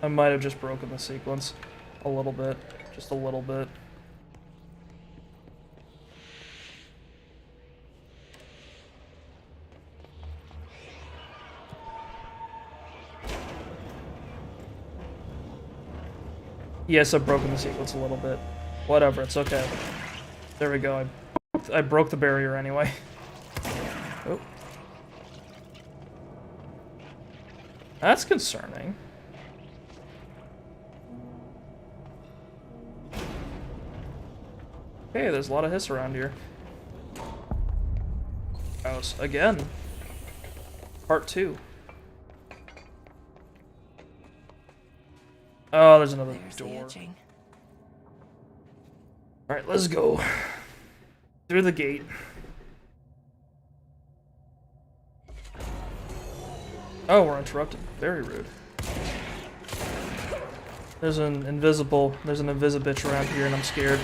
I might have just broken the sequence a little bit. Just a little bit. Yes, I've broken the sequence a little bit. Whatever, it's okay. There we go. I broke the barrier anyway. Oh. That's concerning. Hey, there's a lot of hiss around here. House again. Part 2. Oh, there's another door. Alright, let's go. Through the gate. Oh, we're interrupted. Very rude. There's an invisibitch around here and I'm scared.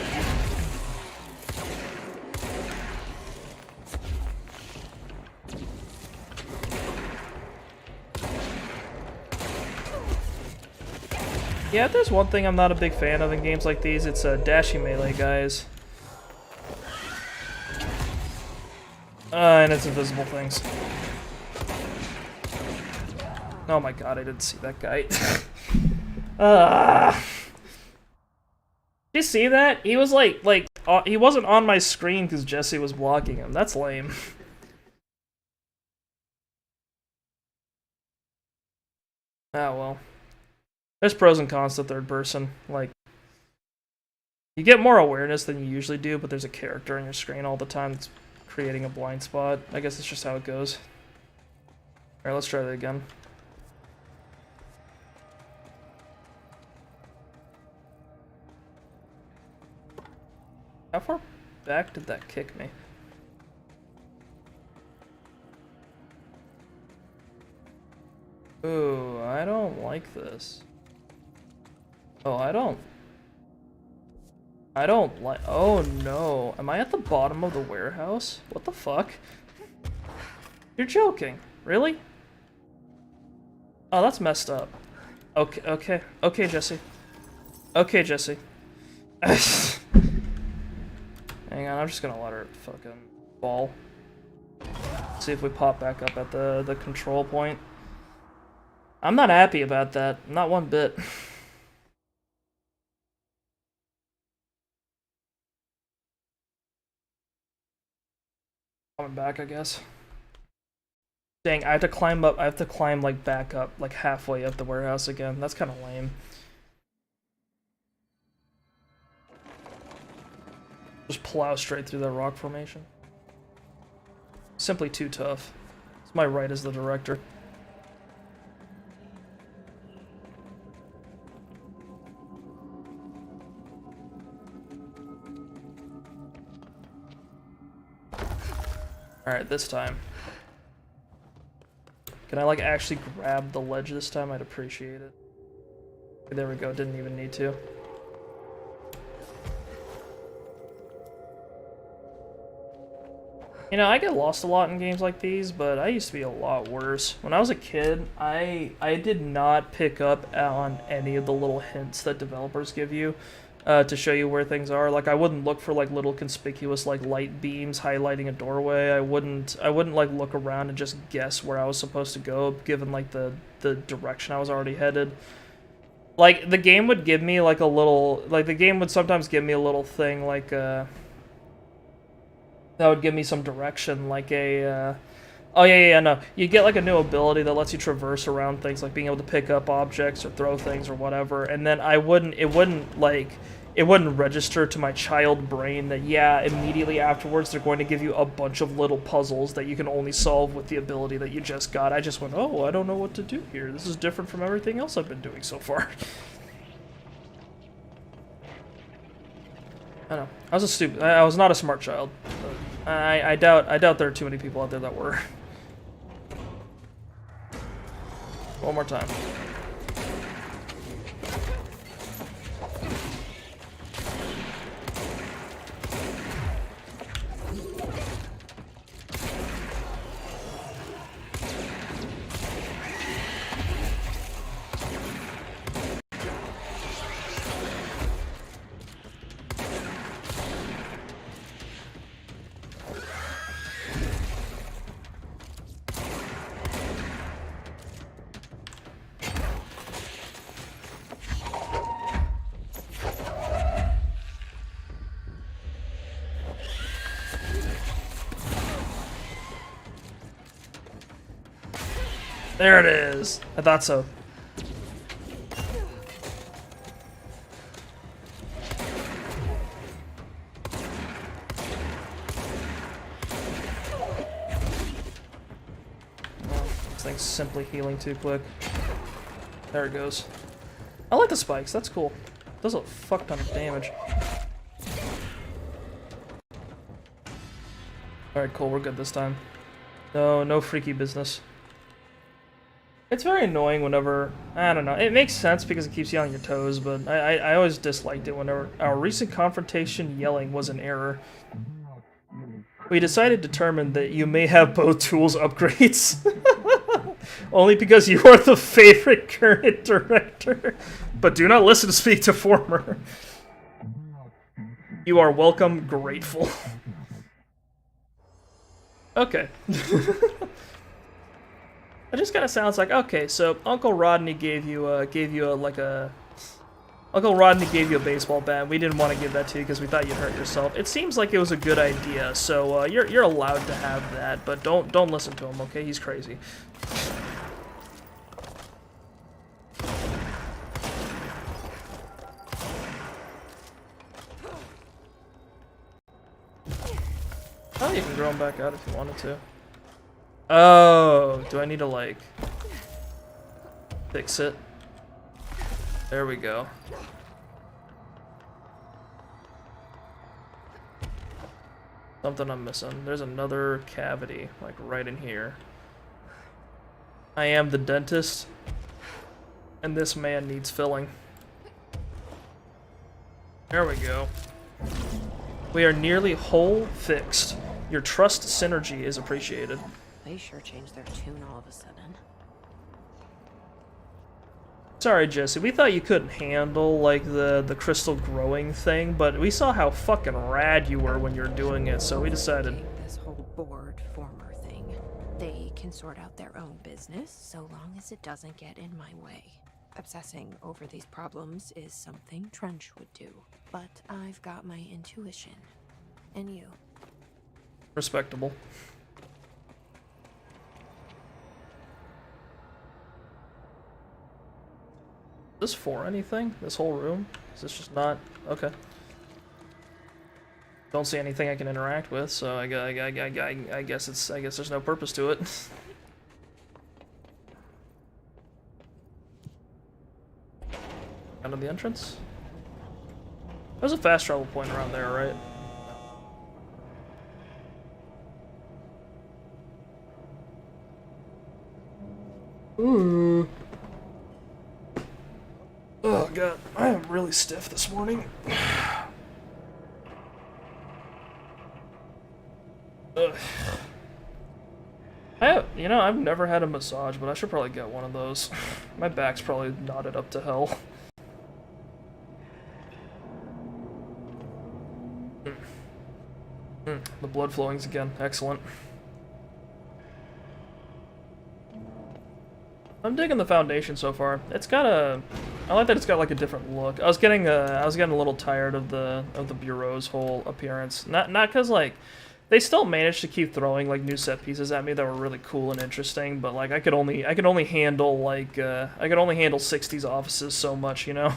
Yeah, if there's one thing I'm not a big fan of in games like these, it's dashing melee guys. And it's invisible things. Oh my god, I didn't see that guy. Did you see that? He was he wasn't on my screen because Jesse was blocking him. That's lame. Ah, well. There's pros and cons to third person. Like, you get more awareness than you usually do, but there's a character on your screen all the time that's creating a blind spot. I guess it's just how it goes. Alright, let's try that again. How far back did that kick me? Ooh, I don't like this. Oh, I don't like. Oh no. Am I at the bottom of the warehouse? What the fuck? You're joking. Really? Oh, that's messed up. Okay, okay. Okay, Jesse. Okay, Jesse. Hang on, I'm just gonna let her fucking fall. See if we pop back up at the control point. I'm not happy about that. Not one bit. Coming back, I guess. Dang, I have to climb up. I have to climb like back up, like halfway up the warehouse again. That's kind of lame. Just plow straight through that rock formation. Simply too tough. It's my right as the director. Alright, this time. Can I, like, actually grab the ledge this time? I'd appreciate it. There we go, didn't even need to. You know, I get lost a lot in games like these, but I used to be a lot worse. When I was a kid, I did not pick up on any of the little hints that developers give you to show you where things are. Like, I wouldn't look for like little conspicuous like light beams highlighting a doorway. I wouldn't like look around and just guess where I was supposed to go, given like the direction I was already headed. Like, the game would give me like a little, like the game would sometimes give me a little thing like that would give me some direction, like a oh yeah, no. You get like a new ability that lets you traverse around things, like being able to pick up objects or throw things or whatever. And then it wouldn't register to my child brain that, yeah, immediately afterwards they're going to give you a bunch of little puzzles that you can only solve with the ability that you just got. I just went, oh, I don't know what to do here. This is different from everything else I've been doing so far. I don't know. I was not a smart child. I doubt there are too many people out there that were. One more time. There it is. I thought so. This thing's simply healing too quick. There it goes. I like the spikes. That's cool. Does a fuck ton of damage. Alright, cool. We're good this time. No freaky business. It's very annoying whenever, I don't know, it makes sense because it keeps you on your toes, but I always disliked it whenever our recent confrontation yelling was an error. We determined that you may have both tools upgrades. Only because you are the favorite current director. But do not listen to speak to former. You are welcome, grateful. Okay. It just kind of sounds like, okay, so Uncle Rodney gave you a baseball bat. We didn't want to give that to you because we thought you'd hurt yourself. It seems like it was a good idea, so you're allowed to have that, but don't listen to him, okay? He's crazy. Oh, you can grow him back out if you wanted to. Oh, do I need to, like, fix it? There we go. Something I'm missing. There's another cavity, like right in here. I am the dentist, and this man needs filling. There we go. We are nearly whole fixed. Your trust synergy is appreciated. They sure changed their tune all of a sudden. Sorry, Jesse. We thought you couldn't handle, like, the crystal growing thing, but we saw how fucking rad you were when you were doing it, so we decided... This whole board former thing. They can sort out their own business, so long as it doesn't get in my way. Obsessing over these problems is something Trench would do, but I've got my intuition. And you? Respectable. Is this for anything? This whole room? Is this just not... Okay. Don't see anything I can interact with, so I guess there's no purpose to it. Out of the entrance? There's a fast travel point around there, right? Ooh. Oh god, I am really stiff this morning. Ugh. I've never had a massage, but I should probably get one of those. My back's probably knotted up to hell. The blood flowing's again. Excellent. I'm digging the foundation so far. It's got a... I like that it's got like a different look. I was getting a little tired of the bureau's whole appearance. Not because like they still managed to keep throwing like new set pieces at me that were really cool and interesting, but like I could only handle like I could only handle 60s offices so much, you know.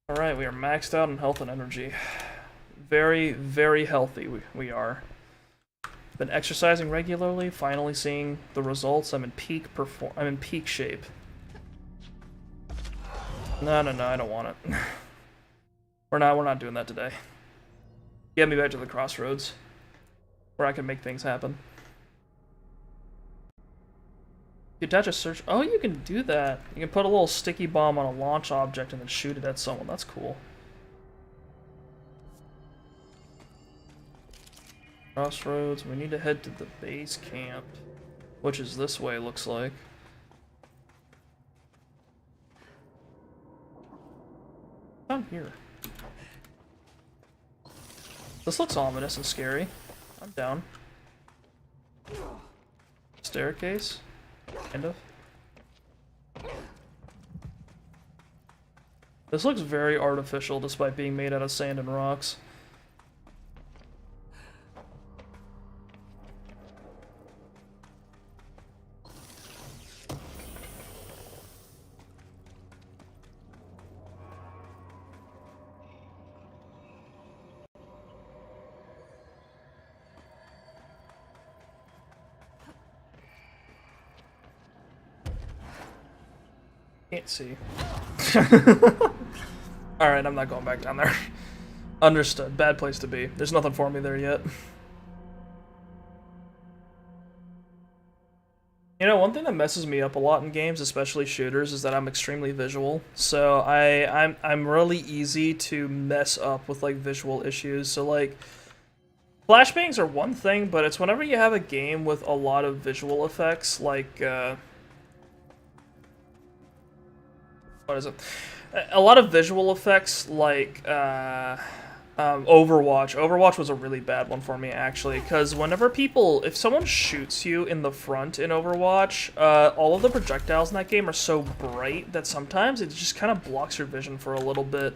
All right, we are maxed out in health and energy. Very, very healthy we are. Been exercising regularly, finally seeing the results. I'm in peak shape. No, I don't want it. We're not doing that today. Get me back to the crossroads, where I can make things happen. You attach a search. Oh, you can do that. You can put a little sticky bomb on a launch object and then shoot it at someone. That's cool. Crossroads. We need to head to the base camp, which is this way, looks like. Down here. This looks ominous and scary. I'm down. Staircase? Kind of. This looks very artificial despite being made out of sand and rocks. Can't see. Alright, I'm not going back down there. Understood. Bad place to be. There's nothing for me there yet. You know, one thing that messes me up a lot in games, especially shooters, is that I'm extremely visual. So I'm really easy to mess up with like visual issues. So like flashbangs are one thing, but it's whenever you have a game with a lot of visual effects, like what is it? A lot of visual effects, like Overwatch. Overwatch was a really bad one for me, actually, because if someone shoots you in the front in Overwatch, all of the projectiles in that game are so bright that sometimes it just kind of blocks your vision for a little bit.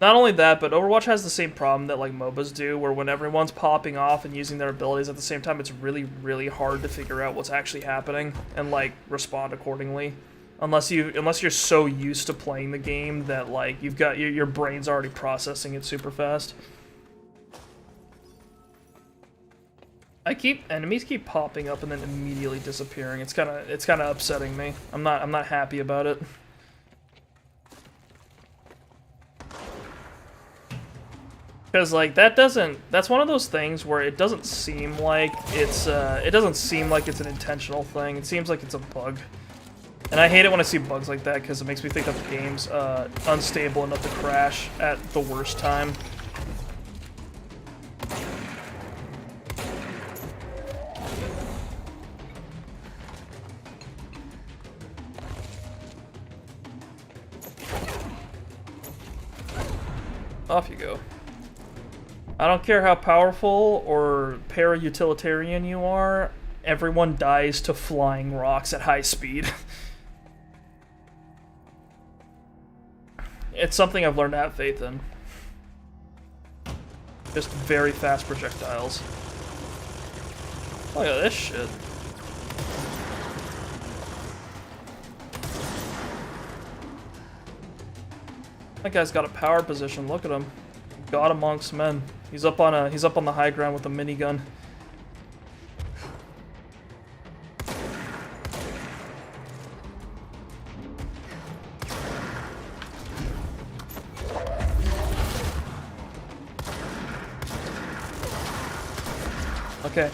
Not only that, but Overwatch has the same problem that like MOBAs do, where when everyone's popping off and using their abilities at the same time, it's really, really hard to figure out what's actually happening and like respond accordingly. Unless you're so used to playing the game that like you've got your brain's already processing it super fast. Enemies keep popping up and then immediately disappearing. It's kind of upsetting me. I'm not happy about it. Because like that's one of those things where it doesn't seem like it's an intentional thing. It seems like it's a bug. And I hate it when I see bugs like that because it makes me think that the game's unstable enough to crash at the worst time. Off you go. I don't care how powerful or para-utilitarian you are, everyone dies to flying rocks at high speed. It's something I've learned to have faith in. Just very fast projectiles. Look at this shit. That guy's got a power position. Look at him. God amongst men. He's up on the high ground with a minigun.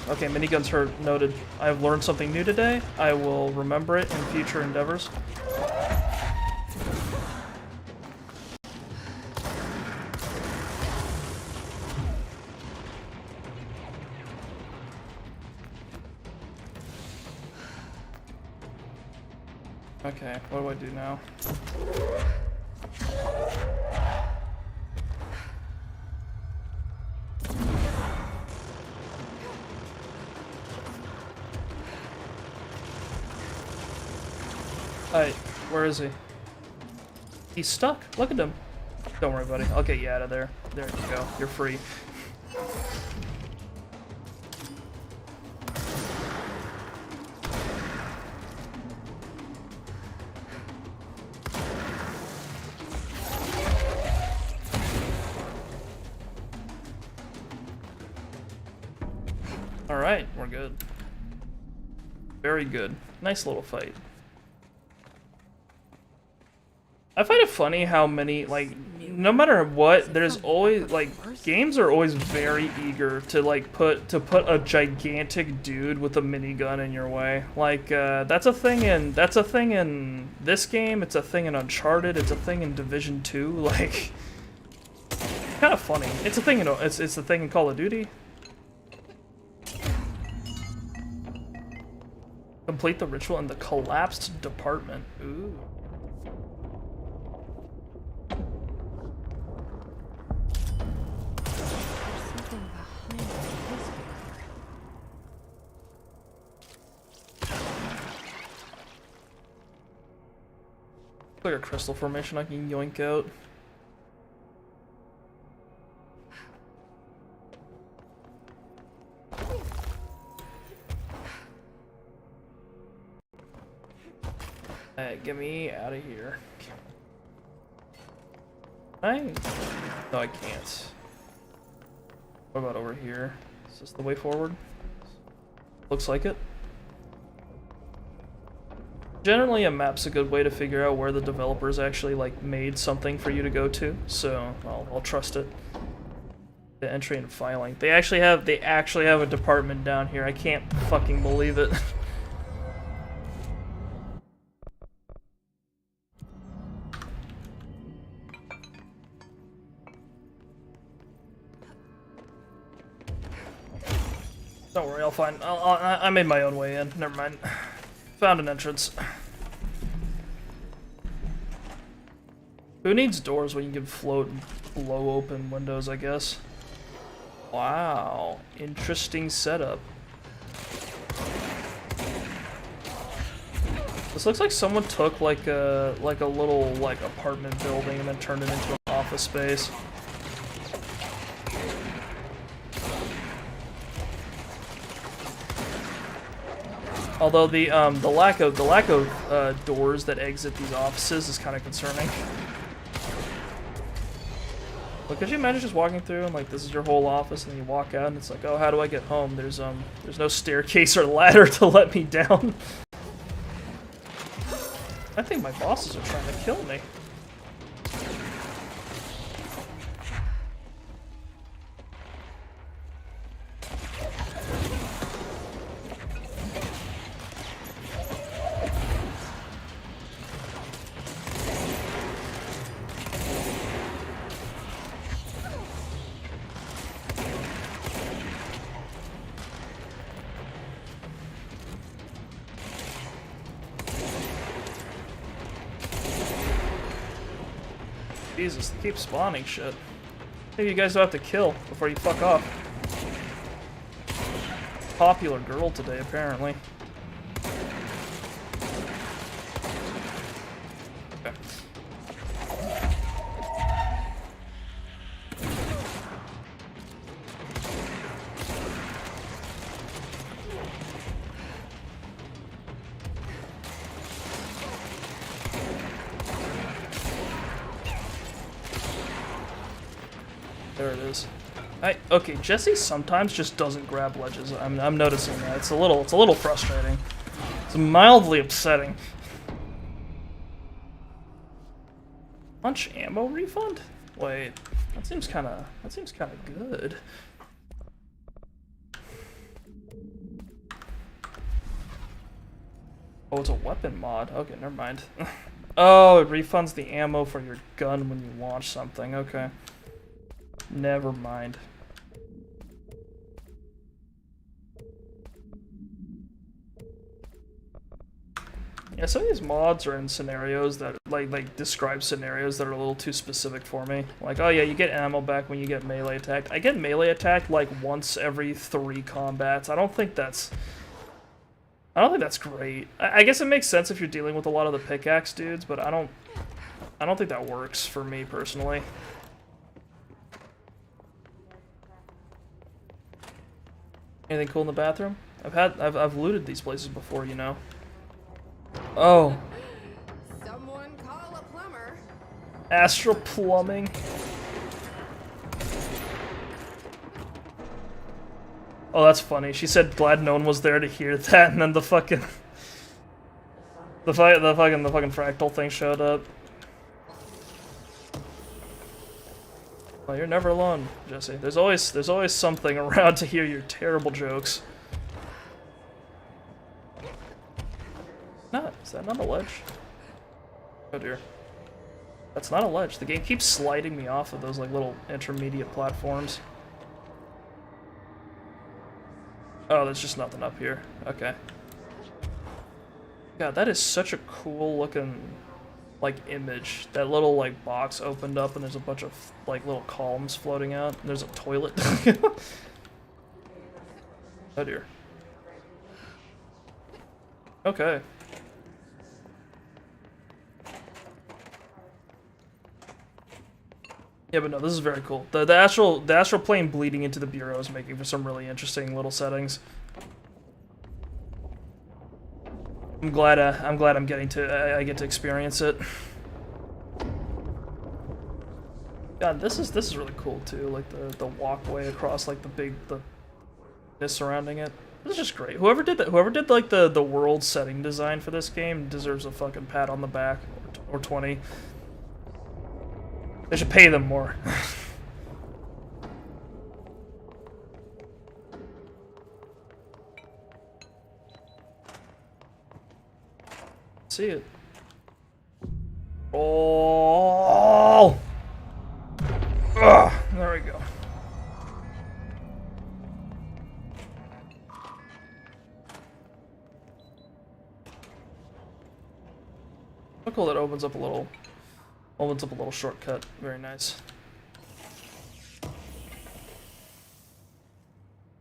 Okay, minigun's hurt. Noted. I've learned something new today. I will remember it in future endeavors. Okay, what do I do now? Alright, where is he? He's stuck. Look at him. Don't worry, buddy. I'll get you out of there. There you go. You're free. Alright, we're good. Very good. Nice little fight. I find it funny how many, like, no matter what, there's always, like, games are always very eager to, like, put a gigantic dude with a minigun in your way. Like, that's a thing in this game, it's a thing in Uncharted, it's a thing in Division 2, like, kind of funny. It's a thing in, it's the thing in Call of Duty. Complete the ritual in the collapsed department. Ooh. Like a crystal formation I can yoink out. Hey, get me out of here. No, I can't. What about over here? Is this the way forward? Looks like it. Generally, a map's a good way to figure out where the developers actually like made something for you to go to, so I'll trust it. The entry and filing. They actually have a department down here. I can't fucking believe it. Don't worry, I'll find. I made my own way in. Never mind. Found an entrance. Who needs doors when you can float and blow open windows, I guess? Wow, interesting setup. This looks like someone took like a little like apartment building and then turned it into an office space. Although the lack of doors that exit these offices is kind of concerning. But could you imagine just walking through and like this is your whole office and then you walk out and it's like, oh, how do I get home? There's no staircase or ladder to let me down. I think my bosses are trying to kill me. Jesus, they keep spawning shit. Maybe you guys don't have to kill before you fuck off. Popular girl today, apparently. Okay. There it is. Okay, Jesse sometimes just doesn't grab ledges. I'm noticing that. It's a little frustrating. It's mildly upsetting. Lunch ammo refund? Wait, that seems kind of good. Oh, it's a weapon mod. Okay, never mind. Oh, it refunds the ammo for your gun when you launch something. Okay. Never mind. Yeah, some of these mods are in scenarios that like describe scenarios that are a little too specific for me. Like, oh yeah, you get ammo back when you get melee attacked. I get melee attacked like once every 3 combats. I don't think that's great. I guess it makes sense if you're dealing with a lot of the pickaxe dudes, but I don't think that works for me personally. Anything cool in the bathroom? I've looted these places before, you know. Oh. Someone call a plumber. Astral plumbing. Oh, that's funny. She said glad no one was there to hear that, and then the fucking fractal thing showed up. Well, you're never alone, Jesse. There's always something around to hear your terrible jokes. No, is that not a ledge? Oh dear. That's not a ledge. The game keeps sliding me off of those like little intermediate platforms. Oh, there's just nothing up here. Okay. God, that is such a cool looking like image. That little like box opened up and there's a bunch of like little columns floating out. And there's a toilet. Oh dear. Okay. Yeah, but no, this is very cool. The astral plane bleeding into the bureau is making for some really interesting little settings. I'm glad I get to experience it. God, this is really cool too. Like the walkway across like the surrounding it. This is just great. Whoever did like the world setting design for this game deserves a fucking pat on the back or 20. They should pay them more. See it. Oh! Ugh, there we go. Look cool, that opens up a little shortcut. Very nice.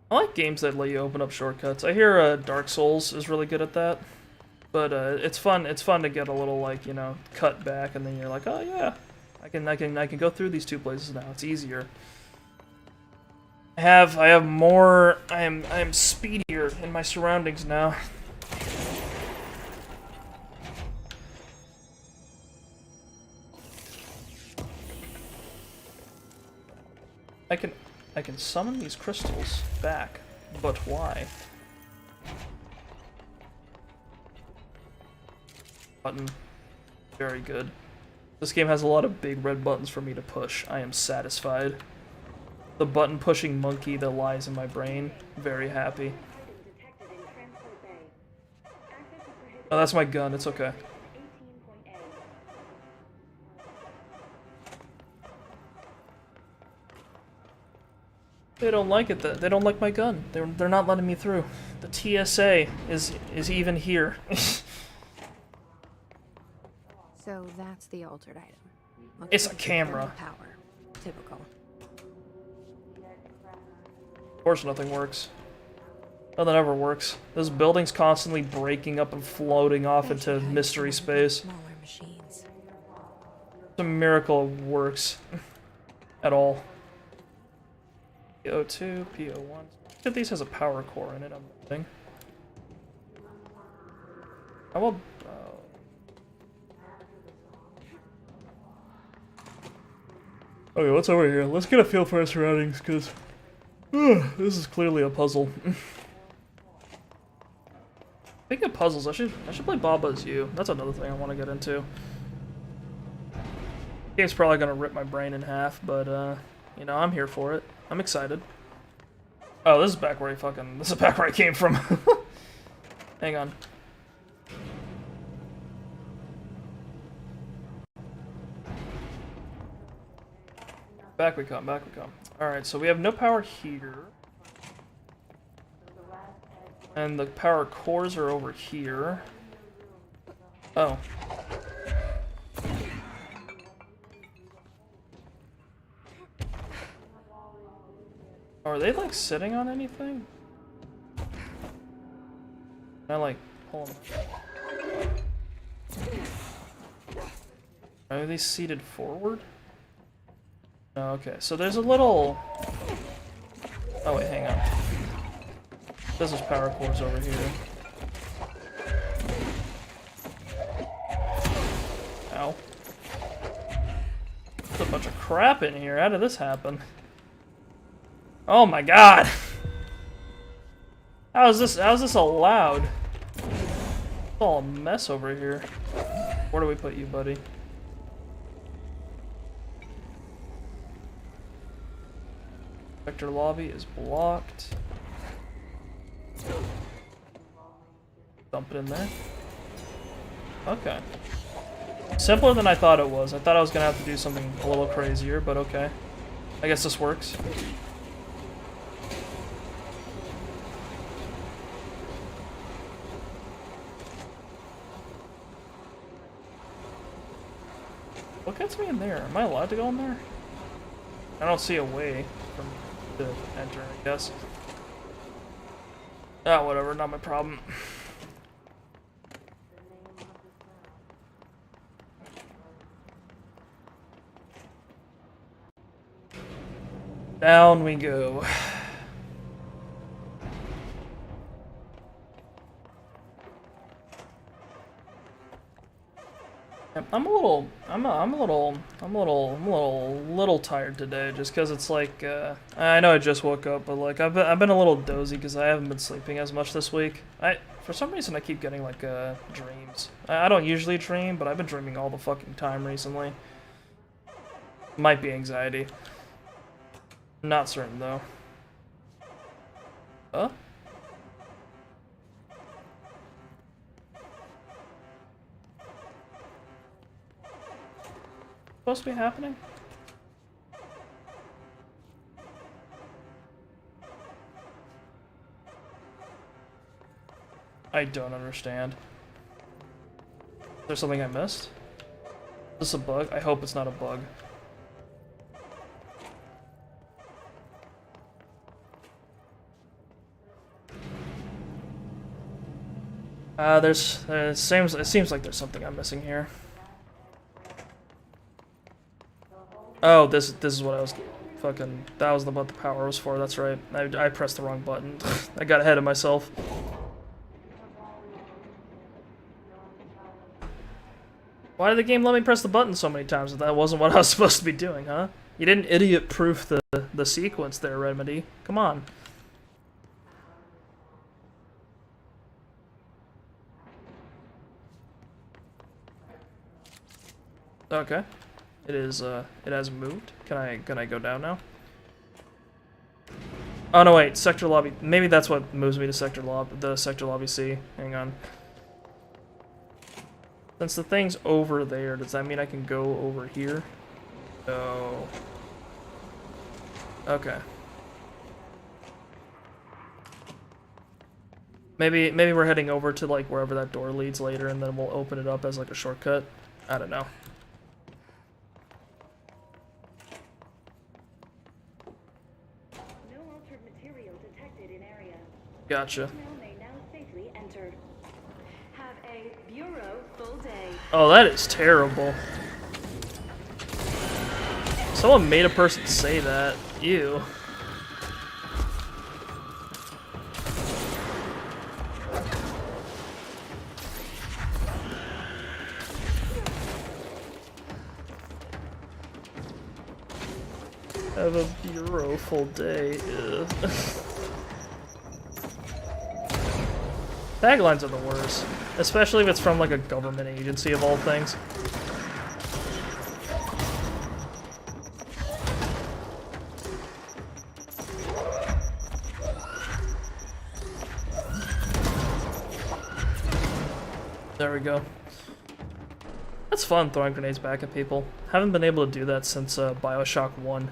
I like games that let you open up shortcuts. I hear Dark Souls is really good at that. But it's fun. It's fun to get a little like, you know, cut back, and then you're like, oh yeah, I can go through these 2 places now. It's easier. I am speedier in my surroundings now. I can summon these crystals back, but why? Button. Very good. This game has a lot of big red buttons for me to push. I am satisfied. The button pushing monkey that lies in my brain. Very happy. Oh, that's my gun. It's okay. They don't like it. They don't like my gun. They're not letting me through. The TSA is even here. So that's the altered item. Looks It's a like camera. Power. Typical. Of course nothing works. Nothing ever works. This building's constantly breaking up and floating off into mystery space. Smaller machines. It's a miracle it works. At all. PO2, PO1. Each of these has a power core in it, I'm betting. How about... Okay, what's over here? Let's get a feel for our surroundings, because... this is clearly a puzzle. Speaking of puzzles, I should play Baba's You. That's another thing I want to get into. Game's probably gonna rip my brain in half, but you know, I'm here for it. I'm excited. Oh, this is back where this is back where I came from. Hang on. Back we come, back we come. Alright, so we have no power here. And the power cores are over here. Oh. Are they, like, sitting on anything? Can I, like, pull them? Are they seated forward? Oh, okay, so there's a little... Oh, wait, hang on. This is power cores over here. Ow. There's a bunch of crap in here. How did this happen? Oh my god! How is this allowed? It's all a mess over here. Where do we put you, buddy? Vector lobby is blocked. Dump it in there. Okay. Simpler than I thought it was. I thought I was gonna have to do something a little crazier, but okay. I guess this works. What gets me in there? Am I allowed to go in there? I don't see a way from to enter, I guess. Ah, whatever, not my problem. Down we go. I'm a little tired today, just because it's like, I know I just woke up, but like, I've been a little dozy because I haven't been sleeping as much this week. For some reason, I keep getting like, dreams. I don't usually dream, but I've been dreaming all the fucking time recently. Might be anxiety. Not certain, though. Huh? Supposed to be happening? I don't understand. Is there something I missed? Is this a bug? I hope it's not a bug. It seems like there's something I'm missing here. Oh, this is what I was fucking... That was what the power was for, that's right. I pressed the wrong button. I got ahead of myself. Why did the game let me press the button so many times if that wasn't what I was supposed to be doing, huh? You didn't idiot-proof the sequence there, Remedy. Come on. Okay. It has moved. Can I go down now? Oh no, wait, sector lobby. Maybe that's what moves me to sector lobby C. Hang on. Since the thing's over there, does that mean I can go over here? No. Okay. Maybe we're heading over to like wherever that door leads later, and then we'll open it up as like a shortcut. I don't know. material detected in area. Gotcha. Personnel may now safely enter. Have a bureau full day. Oh, that is terrible. Someone made a person say that. Ew. Have a bureau full day. Ugh. Taglines are the worst, especially if it's from like a government agency of all things. There we go. That's fun, throwing grenades back at people. Haven't been able to do that since Bioshock 1.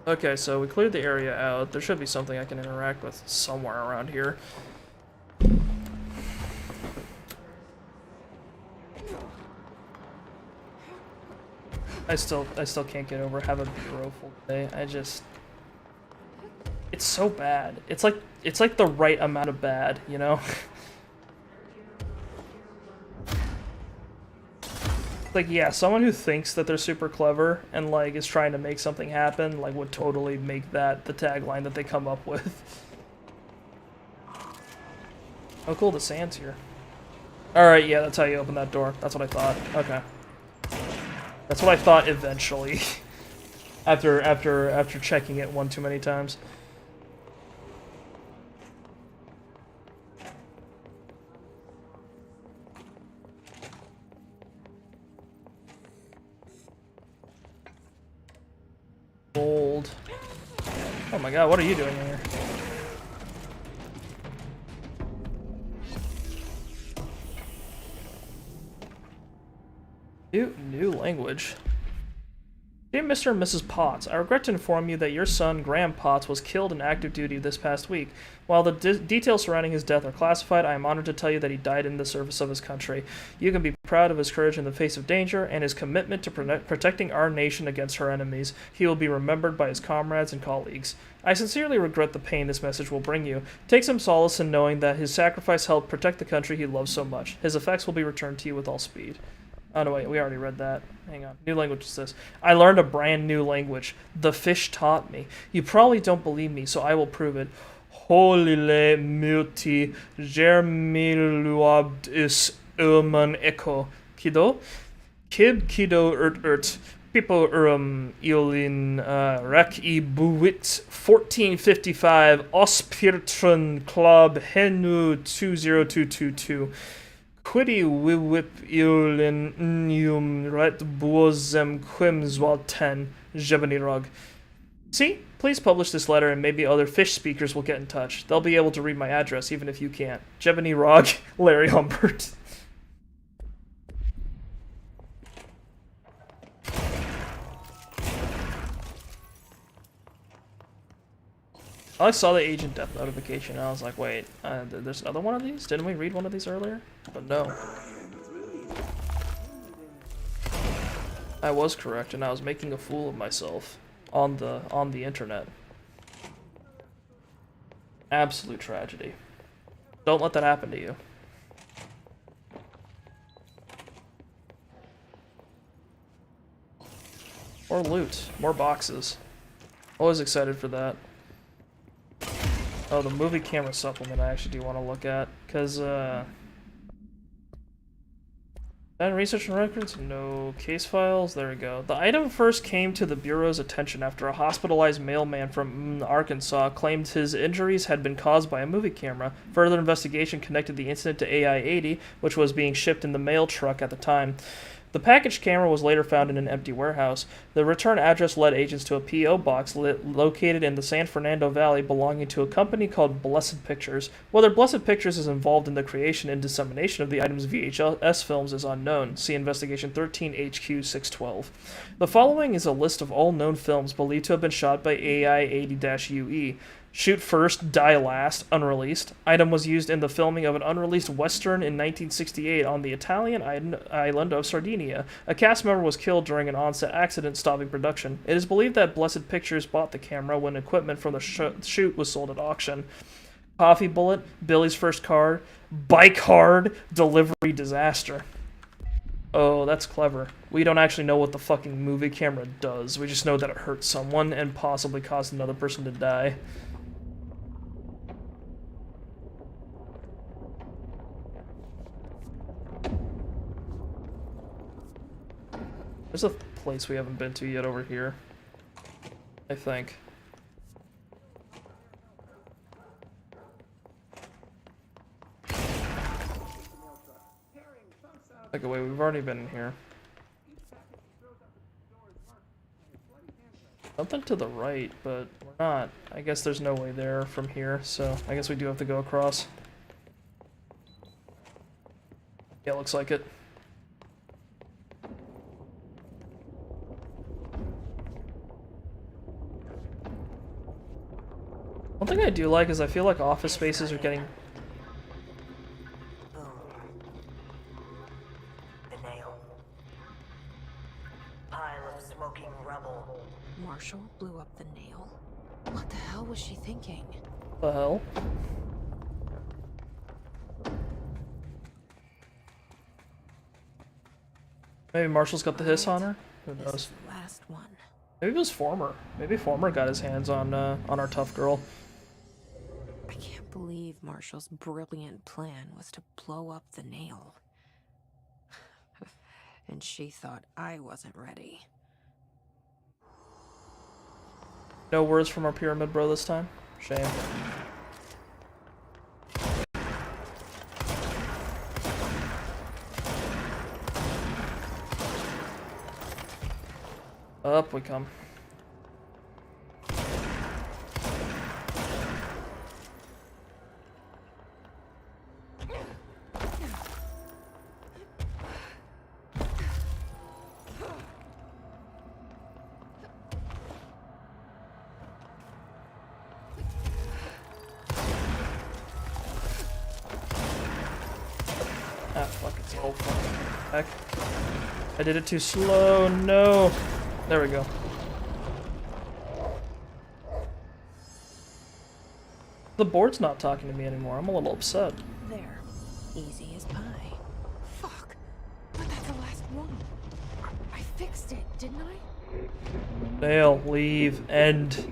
Okay, so we cleared the area out. There should be something I can interact with somewhere around here. I still can't get over have a bureau full day. It's so bad. It's like the right amount of bad, you know? Like, yeah, someone who thinks that they're super clever and like is trying to make something happen, like, would totally make that the tagline that they come up with. Oh cool, the sand's here. Alright, yeah, that's how you open that door. That's what I thought. Okay. That's what I thought eventually. after checking it one too many times. Gold. Oh my god, what are you doing here? New language. Dear Mr. and Mrs. Potts, I regret to inform you that your son, Graham Potts, was killed in active duty this past week. While the details surrounding his death are classified, I am honored to tell you that he died in the service of his country. You can be proud of his courage in the face of danger and his commitment to protecting our nation against her enemies. He will be remembered by his comrades and colleagues. I sincerely regret the pain this message will bring you. Take some solace in knowing that his sacrifice helped protect the country he loves so much. His effects will be returned to you with all speed. Oh no, wait, we already read that. Hang on. New language is this. I learned a brand new language. The fish taught me. You probably don't believe me, so I will prove it. Holile multi germiluabd is ulman echo. Kido? Kib kido Pipo Iolin Rak I Buwit 1455 Ospirtron Club Henu 20222. Quiddy Wiwip Iolin Nyum Ret Buozem Quimswal 10 Jebani Rug. See? Please publish this letter and maybe other fish speakers will get in touch. They'll be able to read my address even if you can't. Jebani Rog, Larry Humbert. I saw the agent death notification and I was like, wait, there's another one of these? Didn't we read one of these earlier? But no. I was correct and I was making a fool of myself on the internet. Absolute tragedy. Don't let that happen to you. More loot, more boxes. Always excited for that. Oh, the movie camera supplement I actually do want to look at, because, and research and records? No. Case files? There we go. The item first came to the Bureau's attention after a hospitalized mailman from Arkansas claimed his injuries had been caused by a movie camera. Further investigation connected the incident to AI-80, which was being shipped in the mail truck at the time. The packaged camera was later found in an empty warehouse. The return address led agents to a P.O. box located in the San Fernando Valley belonging to a company called Blessed Pictures. Whether Blessed Pictures is involved in the creation and dissemination of the item's VHS films is unknown. See Investigation 13 HQ 612. The following is a list of all known films believed to have been shot by AI-80-UE. Shoot first, die last, unreleased. Item was used in the filming of an unreleased western in 1968 on the Italian island of Sardinia. A cast member was killed during an on-set accident, stopping production. It is believed that Blessed Pictures bought the camera when equipment from the shoot was sold at auction. Coffee bullet, Billy's first card, bike hard, delivery disaster. Oh, that's clever. We don't actually know what the fucking movie camera does. We just know that it hurt someone and possibly caused another person to die. There's a place we haven't been to yet over here, I think. Okay, wait, we've already been in here. Something to the right, but we're not. I guess there's no way there from here, so I guess we do have to go across. Yeah, looks like it. One thing I do like is I feel like office spaces are getting... Boom. The nail. Pile of smoking rubble. Marshall blew up the nail? What the hell was she thinking? The hell? Maybe Marshall's got the hiss on her? Who This knows? is the last one. Maybe it was Former. Maybe Former got his hands on our tough girl. I can't believe Marshall's brilliant plan was to blow up the nail. And she thought I wasn't ready. No words from our pyramid bro this time? Shame. Up we come. Ah, fuck, it's all fucking heck. I did it too slow, no! There we go. The board's not talking to me anymore, I'm a little upset. There. Easy as pie. Fuck. But that's the last one. I fixed it, didn't I? Nail, leave, end.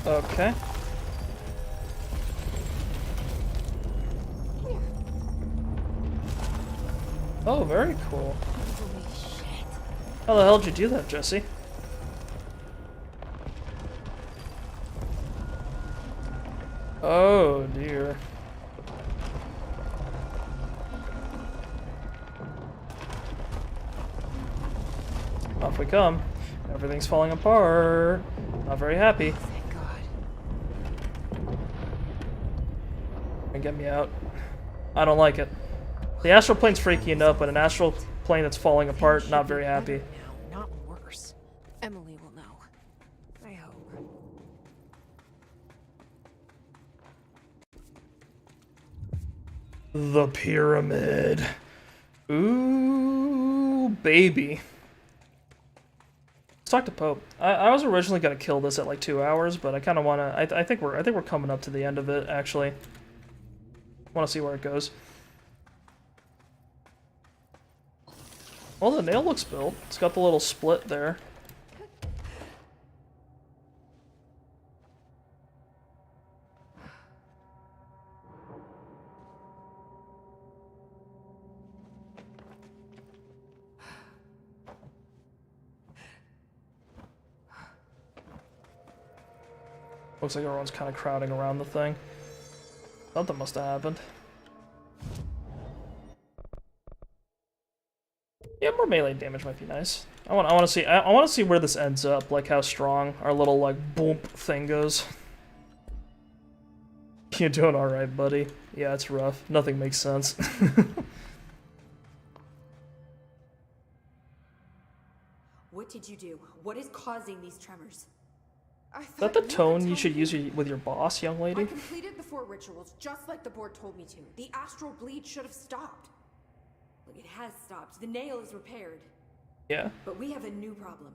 Okay. Oh, very cool. Holy shit. How the hell did you do that, Jesse? Oh, dear. Off we come. Everything's falling apart. Not very happy. Thank God. And get me out. I don't like it. The astral plane's freaking up, but an astral plane that's falling apart, not very happy. Now, not worse. Emily will know. I hope. The pyramid. Ooh, baby. Let's talk to Pope. I was originally gonna kill this at like 2 hours, but I kind of wanna. I think we're coming up to the end of it. Actually, want to see where it goes. Well, the nail looks built. It's got the little split there. Looks like everyone's kind of crowding around the thing. Something must have happened. Yeah, more melee damage might be nice. I want to see where this ends up, like how strong our little like boom thing goes. You're doing alright, buddy. Yeah, it's rough. Nothing makes sense. What did you do? What is causing these tremors? I Is thought that the you tone would you tell should me. use with your boss, young I lady? completed the 4 rituals just like the board told me to. The astral bleed should have stopped. Look, it has stopped. The nail is repaired. Yeah. But we have a new problem.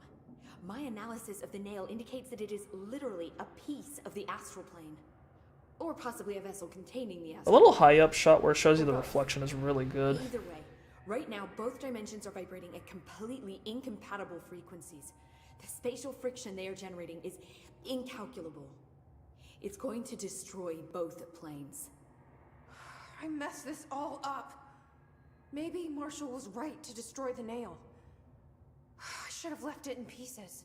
My analysis of the nail indicates that it is literally a piece of the astral plane. Or possibly a vessel containing the A astral little high up shot where it shows you the reflection is really good. Either way, right now both dimensions are vibrating at completely incompatible frequencies. The spatial friction they are generating is incalculable. It's going to destroy both planes. I messed this all up. Maybe Marshall was right to destroy the nail. I should have left it in pieces.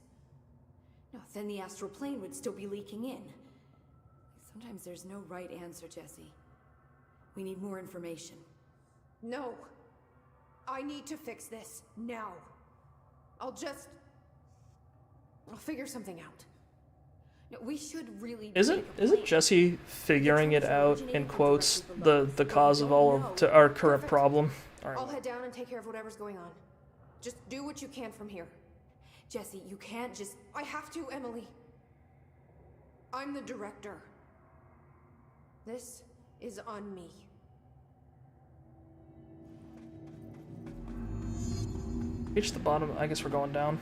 No, then the astral plane would still be leaking in. Sometimes there's no right answer, Jesse. We need more information. No. I need to fix this now. I'll figure something out. No, we should really Isn't make a plan. Jesse figuring it out in quotes the cause of all of our current problem? I'll head down and take care of whatever's going on. Just do what you can from here. Jesse, you can't just... I have to, Emily. I'm the director. This is on me. Reach the bottom. I guess we're going down.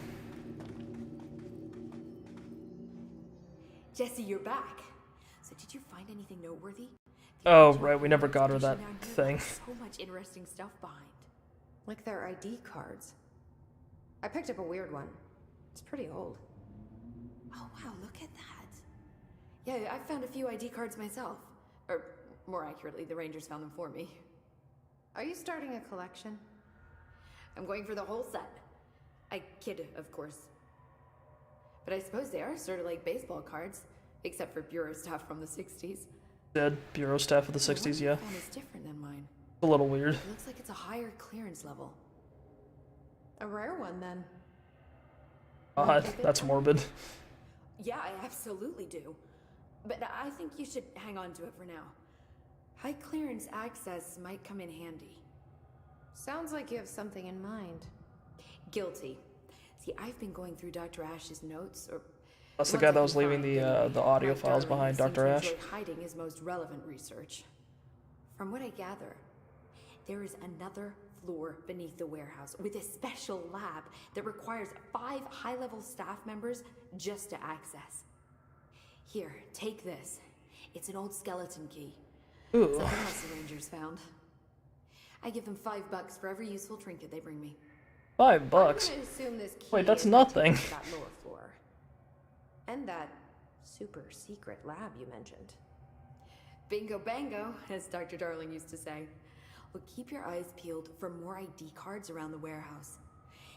Jesse, you're back. So did you find anything noteworthy? Oh, right. We never got her that Down here thing. has So much interesting stuff behind. Like their ID cards. I picked up a weird one. It's pretty old. Oh, wow, look at that. Yeah, I found a few ID cards myself. Or, more accurately, the Rangers found them for me. Are you starting a collection? I'm going for the whole set. I kid, of course. But I suppose they are sort of like baseball cards, except for bureau staff from the 60s. Dead bureau staff of the 60s, yeah. The one is different than mine. A little weird. It looks like it's a higher clearance level. A rare one, then. God, that's morbid. Yeah, I absolutely do. But I think you should hang on to it for now. High clearance access might come in handy. Sounds like you have something in mind. Guilty. See, I've been going through Dr. Ash's notes, or... That's the ones guy I that was can leaving find, the audio Mike files Darling behind seemed Dr. to Ash. enjoy hiding his most relevant research. From what I gather, there is another floor beneath the warehouse with a special lab that requires 5 high-level staff members just to access. Here, take this. It's an old skeleton key. Ooh. Something else the Rangers found. I give them $5 for every useful trinket they bring me. $5. I'm gonna assume this key Wait, that's is nothing. to that lower floor. And that super secret lab you mentioned. Bingo bango, as Dr. Darling used to say. Well, keep your eyes peeled for more ID cards around the warehouse.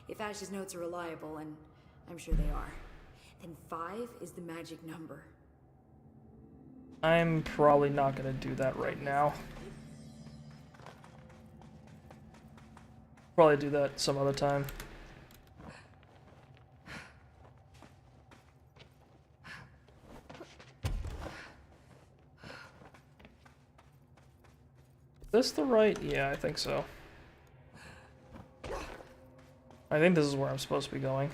If Ash's notes are reliable, and I'm sure they are, then 5 is the magic number. I'm probably not gonna do that right now. Probably do that some other time. Is this the right? Yeah, I think so. I think this is where I'm supposed to be going.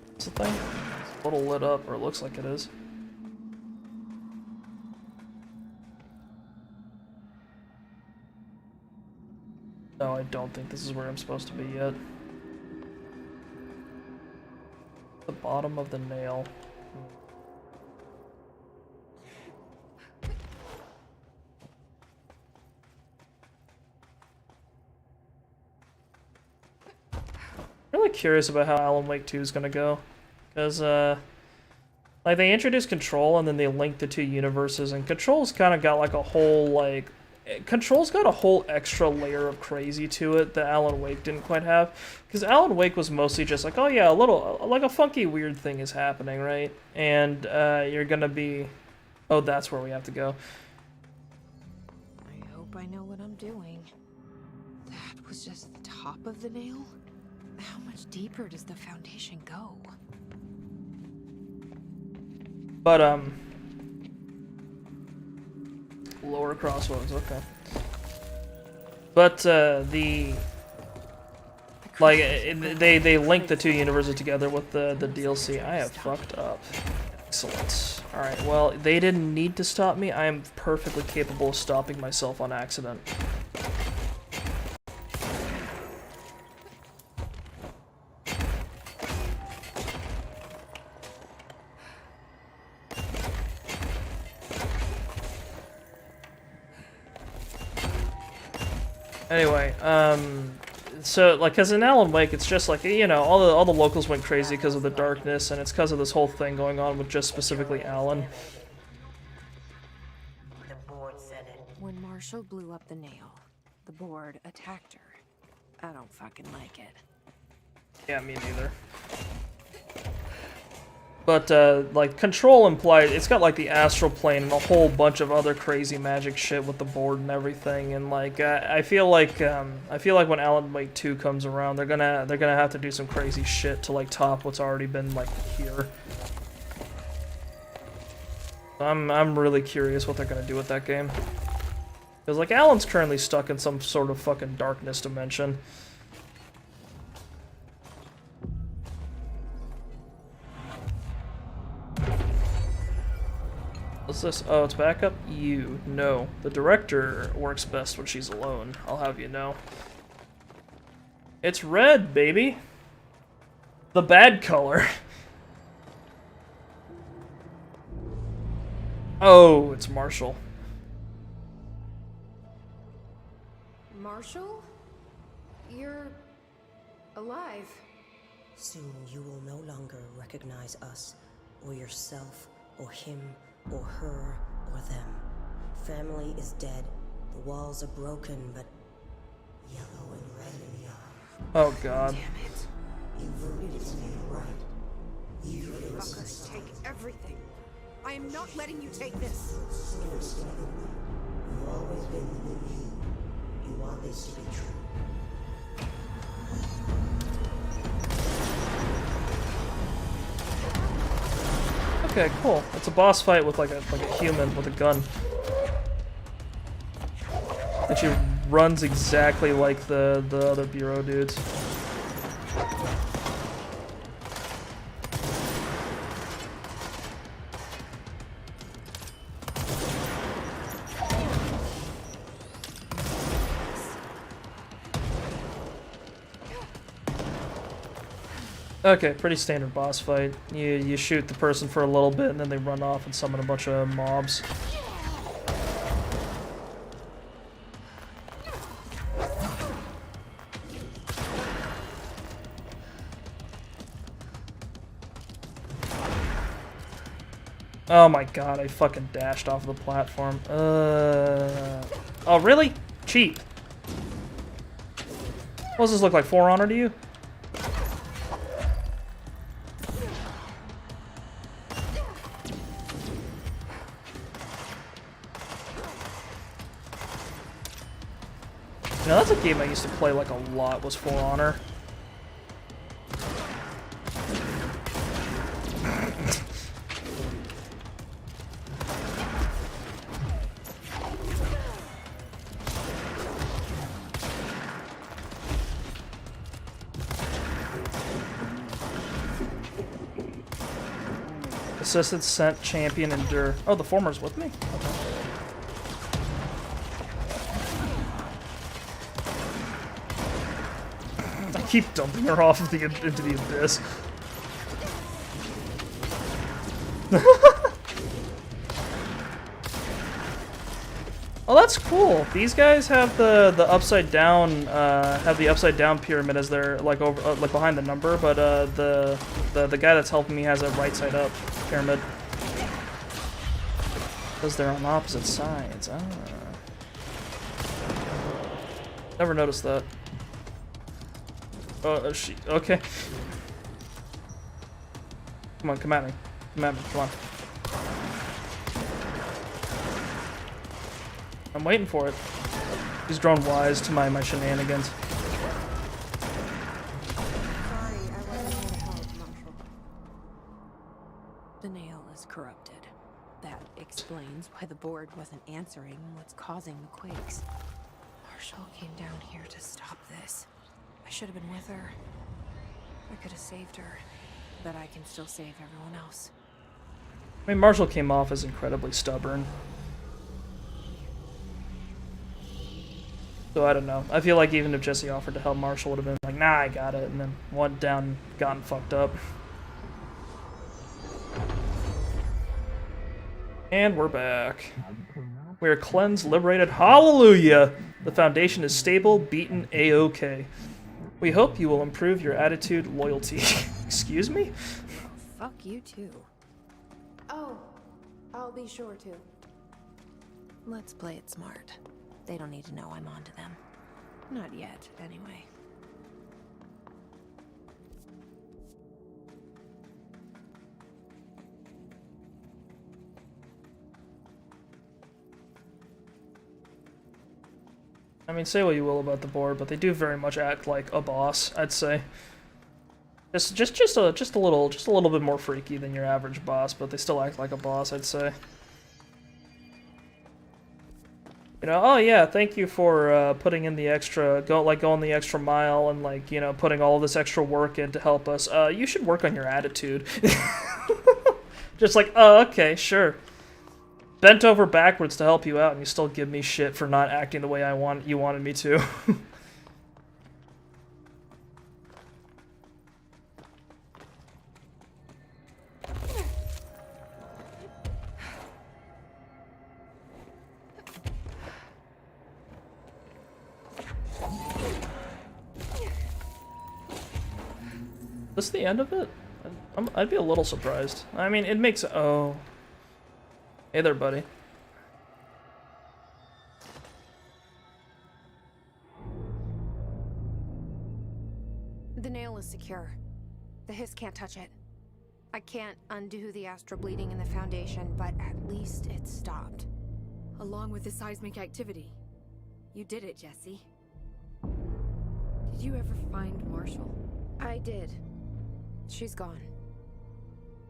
What's the thing? It's a little lit up, or it looks like it is. No, I don't think this is where I'm supposed to be yet. The bottom of the nail. Really curious about how Alan Wake 2 is gonna go, because like they introduced Control and then they linked the 2 universes, and Control's kind of got like a whole like Control's got a whole extra layer of crazy to it that Alan Wake didn't quite have, because Alan Wake was mostly just like, oh yeah, a little like a funky weird thing is happening, right? And you're gonna be, oh, that's where we have to go. I hope I know what I'm doing. That was just the top of the nail? How much deeper does the foundation go? But, lower crossroads, okay. But, they link the two universes together with the DLC. I have fucked up. Excellent. Alright, well, they didn't need to stop me. I am perfectly capable of stopping myself on accident. Anyway, so, like, cause in Alan Wake, it's just like, you know, all the locals went crazy because of the darkness, and it's because of this whole thing going on with just specifically Alan. The board said it. When Marshall blew up the nail, the board attacked her. I don't fucking like it. Yeah, me neither. But, like, Control implies, it's got, like, the astral plane and a whole bunch of other crazy magic shit with the board and everything, and, like, I feel like when Alan Wake 2 comes around, they're gonna have to do some crazy shit to, like, top what's already been, like, here. I'm really curious what they're gonna do with that game. Because, like, Alan's currently stuck in some sort of fucking darkness dimension. What's this? Oh, it's backup? You. No. The director works best when she's alone. I'll have you know. It's red, baby! The bad color. Oh, it's Marshall. Marshall? You're alive. Soon you will no longer recognize us, or yourself, or him, or her, or them. Family is dead. The walls are broken, but yellow and red in the eye. Oh god. Damn it. You voted it's made right. You Fuckers take everything. I am not letting you take this. You've always been the new you. You want this to be true. Okay, cool. It's a boss fight with like a human with a gun. And she runs exactly like the other Bureau dudes. Okay, pretty standard boss fight. You shoot the person for a little bit and then they run off and summon a bunch of mobs. Oh my god, I fucking dashed off the platform. Oh really? Cheat. What does this look like, For Honor to you? You know, that's a game I used to play like a lot, was For Honor. Assisted, Sent, Champion, Endure. Oh, the former's with me? Okay. I keep dumping her off of into the abyss. Oh, that's cool. These guys have the upside down pyramid as their like over like behind the number, but the guy that's helping me has a right side up pyramid. Because they're on opposite sides. Ah. Never noticed that. Oh, she okay. Come on, come at me. Come at me, come on. I'm waiting for it. He's grown wise to my shenanigans. explains why the board wasn't answering what's causing the quakes. Marshall came down here to stop this. I should have been with her. I could have saved her, but I can still save everyone else. I mean, Marshall came off as incredibly stubborn. So I don't know. I feel like even if Jesse offered to help, Marshall would have been like, nah, I got it, and then went down and gotten fucked up. And we're back. We are cleansed, liberated. Hallelujah! The Foundation is stable, beaten, A-OK. We hope you will improve your attitude, loyalty. Excuse me? Fuck you too. Oh, I'll be sure to. Let's play it smart. They don't need to know I'm onto them. Not yet, anyway. I mean, say what you will about the board, but they do very much act like a boss, I'd say. Just a little bit more freaky than your average boss, but they still act like a boss, I'd say. You know, oh yeah, thank you for putting in the extra, going the extra mile and like, you know, putting all this extra work in to help us. You should work on your attitude. Just like, oh, okay, sure. Bent over backwards to help you out, and you still give me shit for not acting the way you wanted me to. Is this the end of it? I'd be a little surprised. I mean, it makes... Oh. Hey there, buddy. The nail is secure. The hiss can't touch it. I can't undo the astral bleeding in the Foundation, but at least it's stopped. Along with the seismic activity. You did it, Jesse. Did you ever find Marshall? I did. She's gone.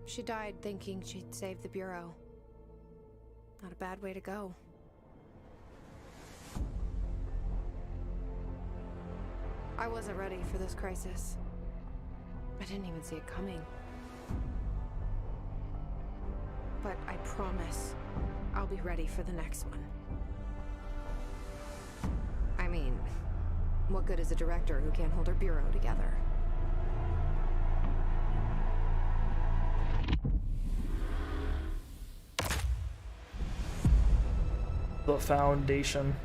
She died thinking she'd save the Bureau. Not a bad way to go. I wasn't ready for this crisis. I didn't even see it coming. But I promise I'll be ready for the next one. I mean, what good is a director who can't hold her Bureau together? The Foundation.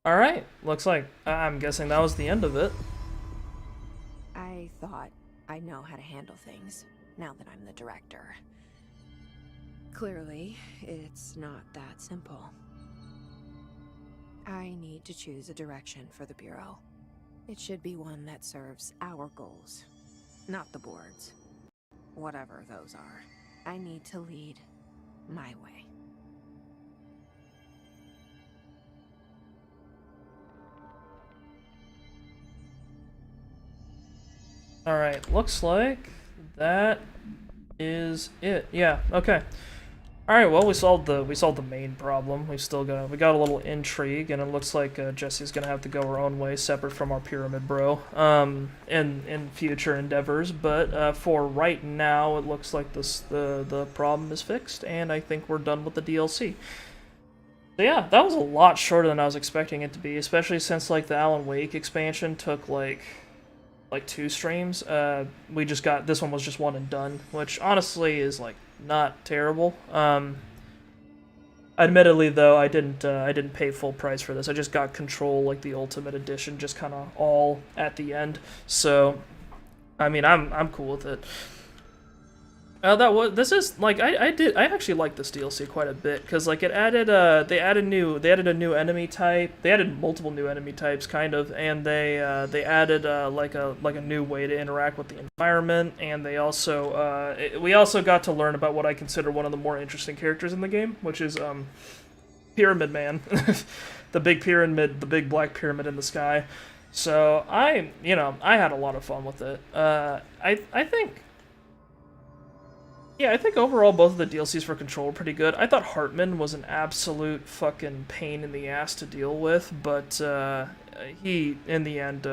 Alright, looks like I'm guessing that was the end of it. I thought I know how to handle things, now that I'm the director. Clearly, it's not that simple. I need to choose a direction for the Bureau. It should be one that serves our goals, not the board's. Whatever those are. I need to lead my way. Alright, looks like that is it. Yeah, okay. Alright, well we solved the main problem. We got a little intrigue, and it looks like Jesse's gonna have to go her own way, separate from our pyramid bro, in future endeavors. But for right now, it looks like the problem is fixed, and I think we're done with the DLC. So yeah, that was a lot shorter than I was expecting it to be, especially since like the Alan Wake expansion took like 2 streams. We just got, this one was just one and done, which honestly is like not terrible. Admittedly though, I didn't pay full price for this. I just got Control, like the Ultimate Edition, just kind of all at the end. So I mean, I'm cool with it. This is like I actually like this DLC quite a bit because like it added they added a new enemy type. They added multiple new enemy types kind of, and they added like a new way to interact with the environment, and they also we also got to learn about what I consider one of the more interesting characters in the game, which is Pyramid Man. The big pyramid, the big black pyramid in the sky. So I had a lot of fun with it. I think. Yeah, I think overall both of the DLCs for Control were pretty good. I thought Hartman was an absolute fucking pain in the ass to deal with, but he in the end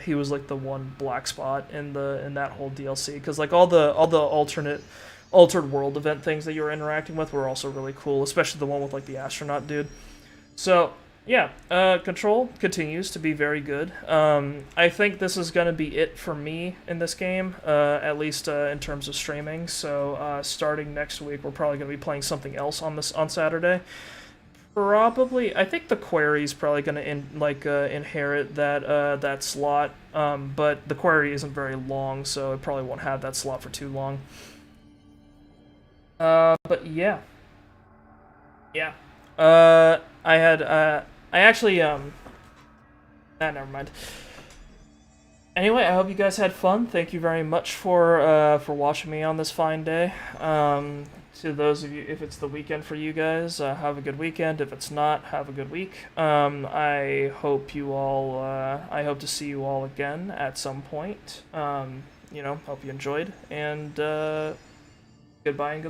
he was like the one black spot in that whole DLC because like all the altered world event things that you were interacting with were also really cool, especially the one with like the astronaut dude. So yeah, Control continues to be very good. I think this is going to be it for me in this game, at least in terms of streaming. So starting next week, we're probably going to be playing something else on Saturday. Probably, I think the Query's probably going to inherit that slot, but the Query isn't very long, so it probably won't have that slot for too long. But yeah. I actually, never mind. Anyway, I hope you guys had fun. Thank you very much for watching me on this fine day. To those of you, if it's the weekend for you guys, have a good weekend. If it's not, have a good week. I hope to see you all again at some point. Hope you enjoyed, and goodbye and goodbye.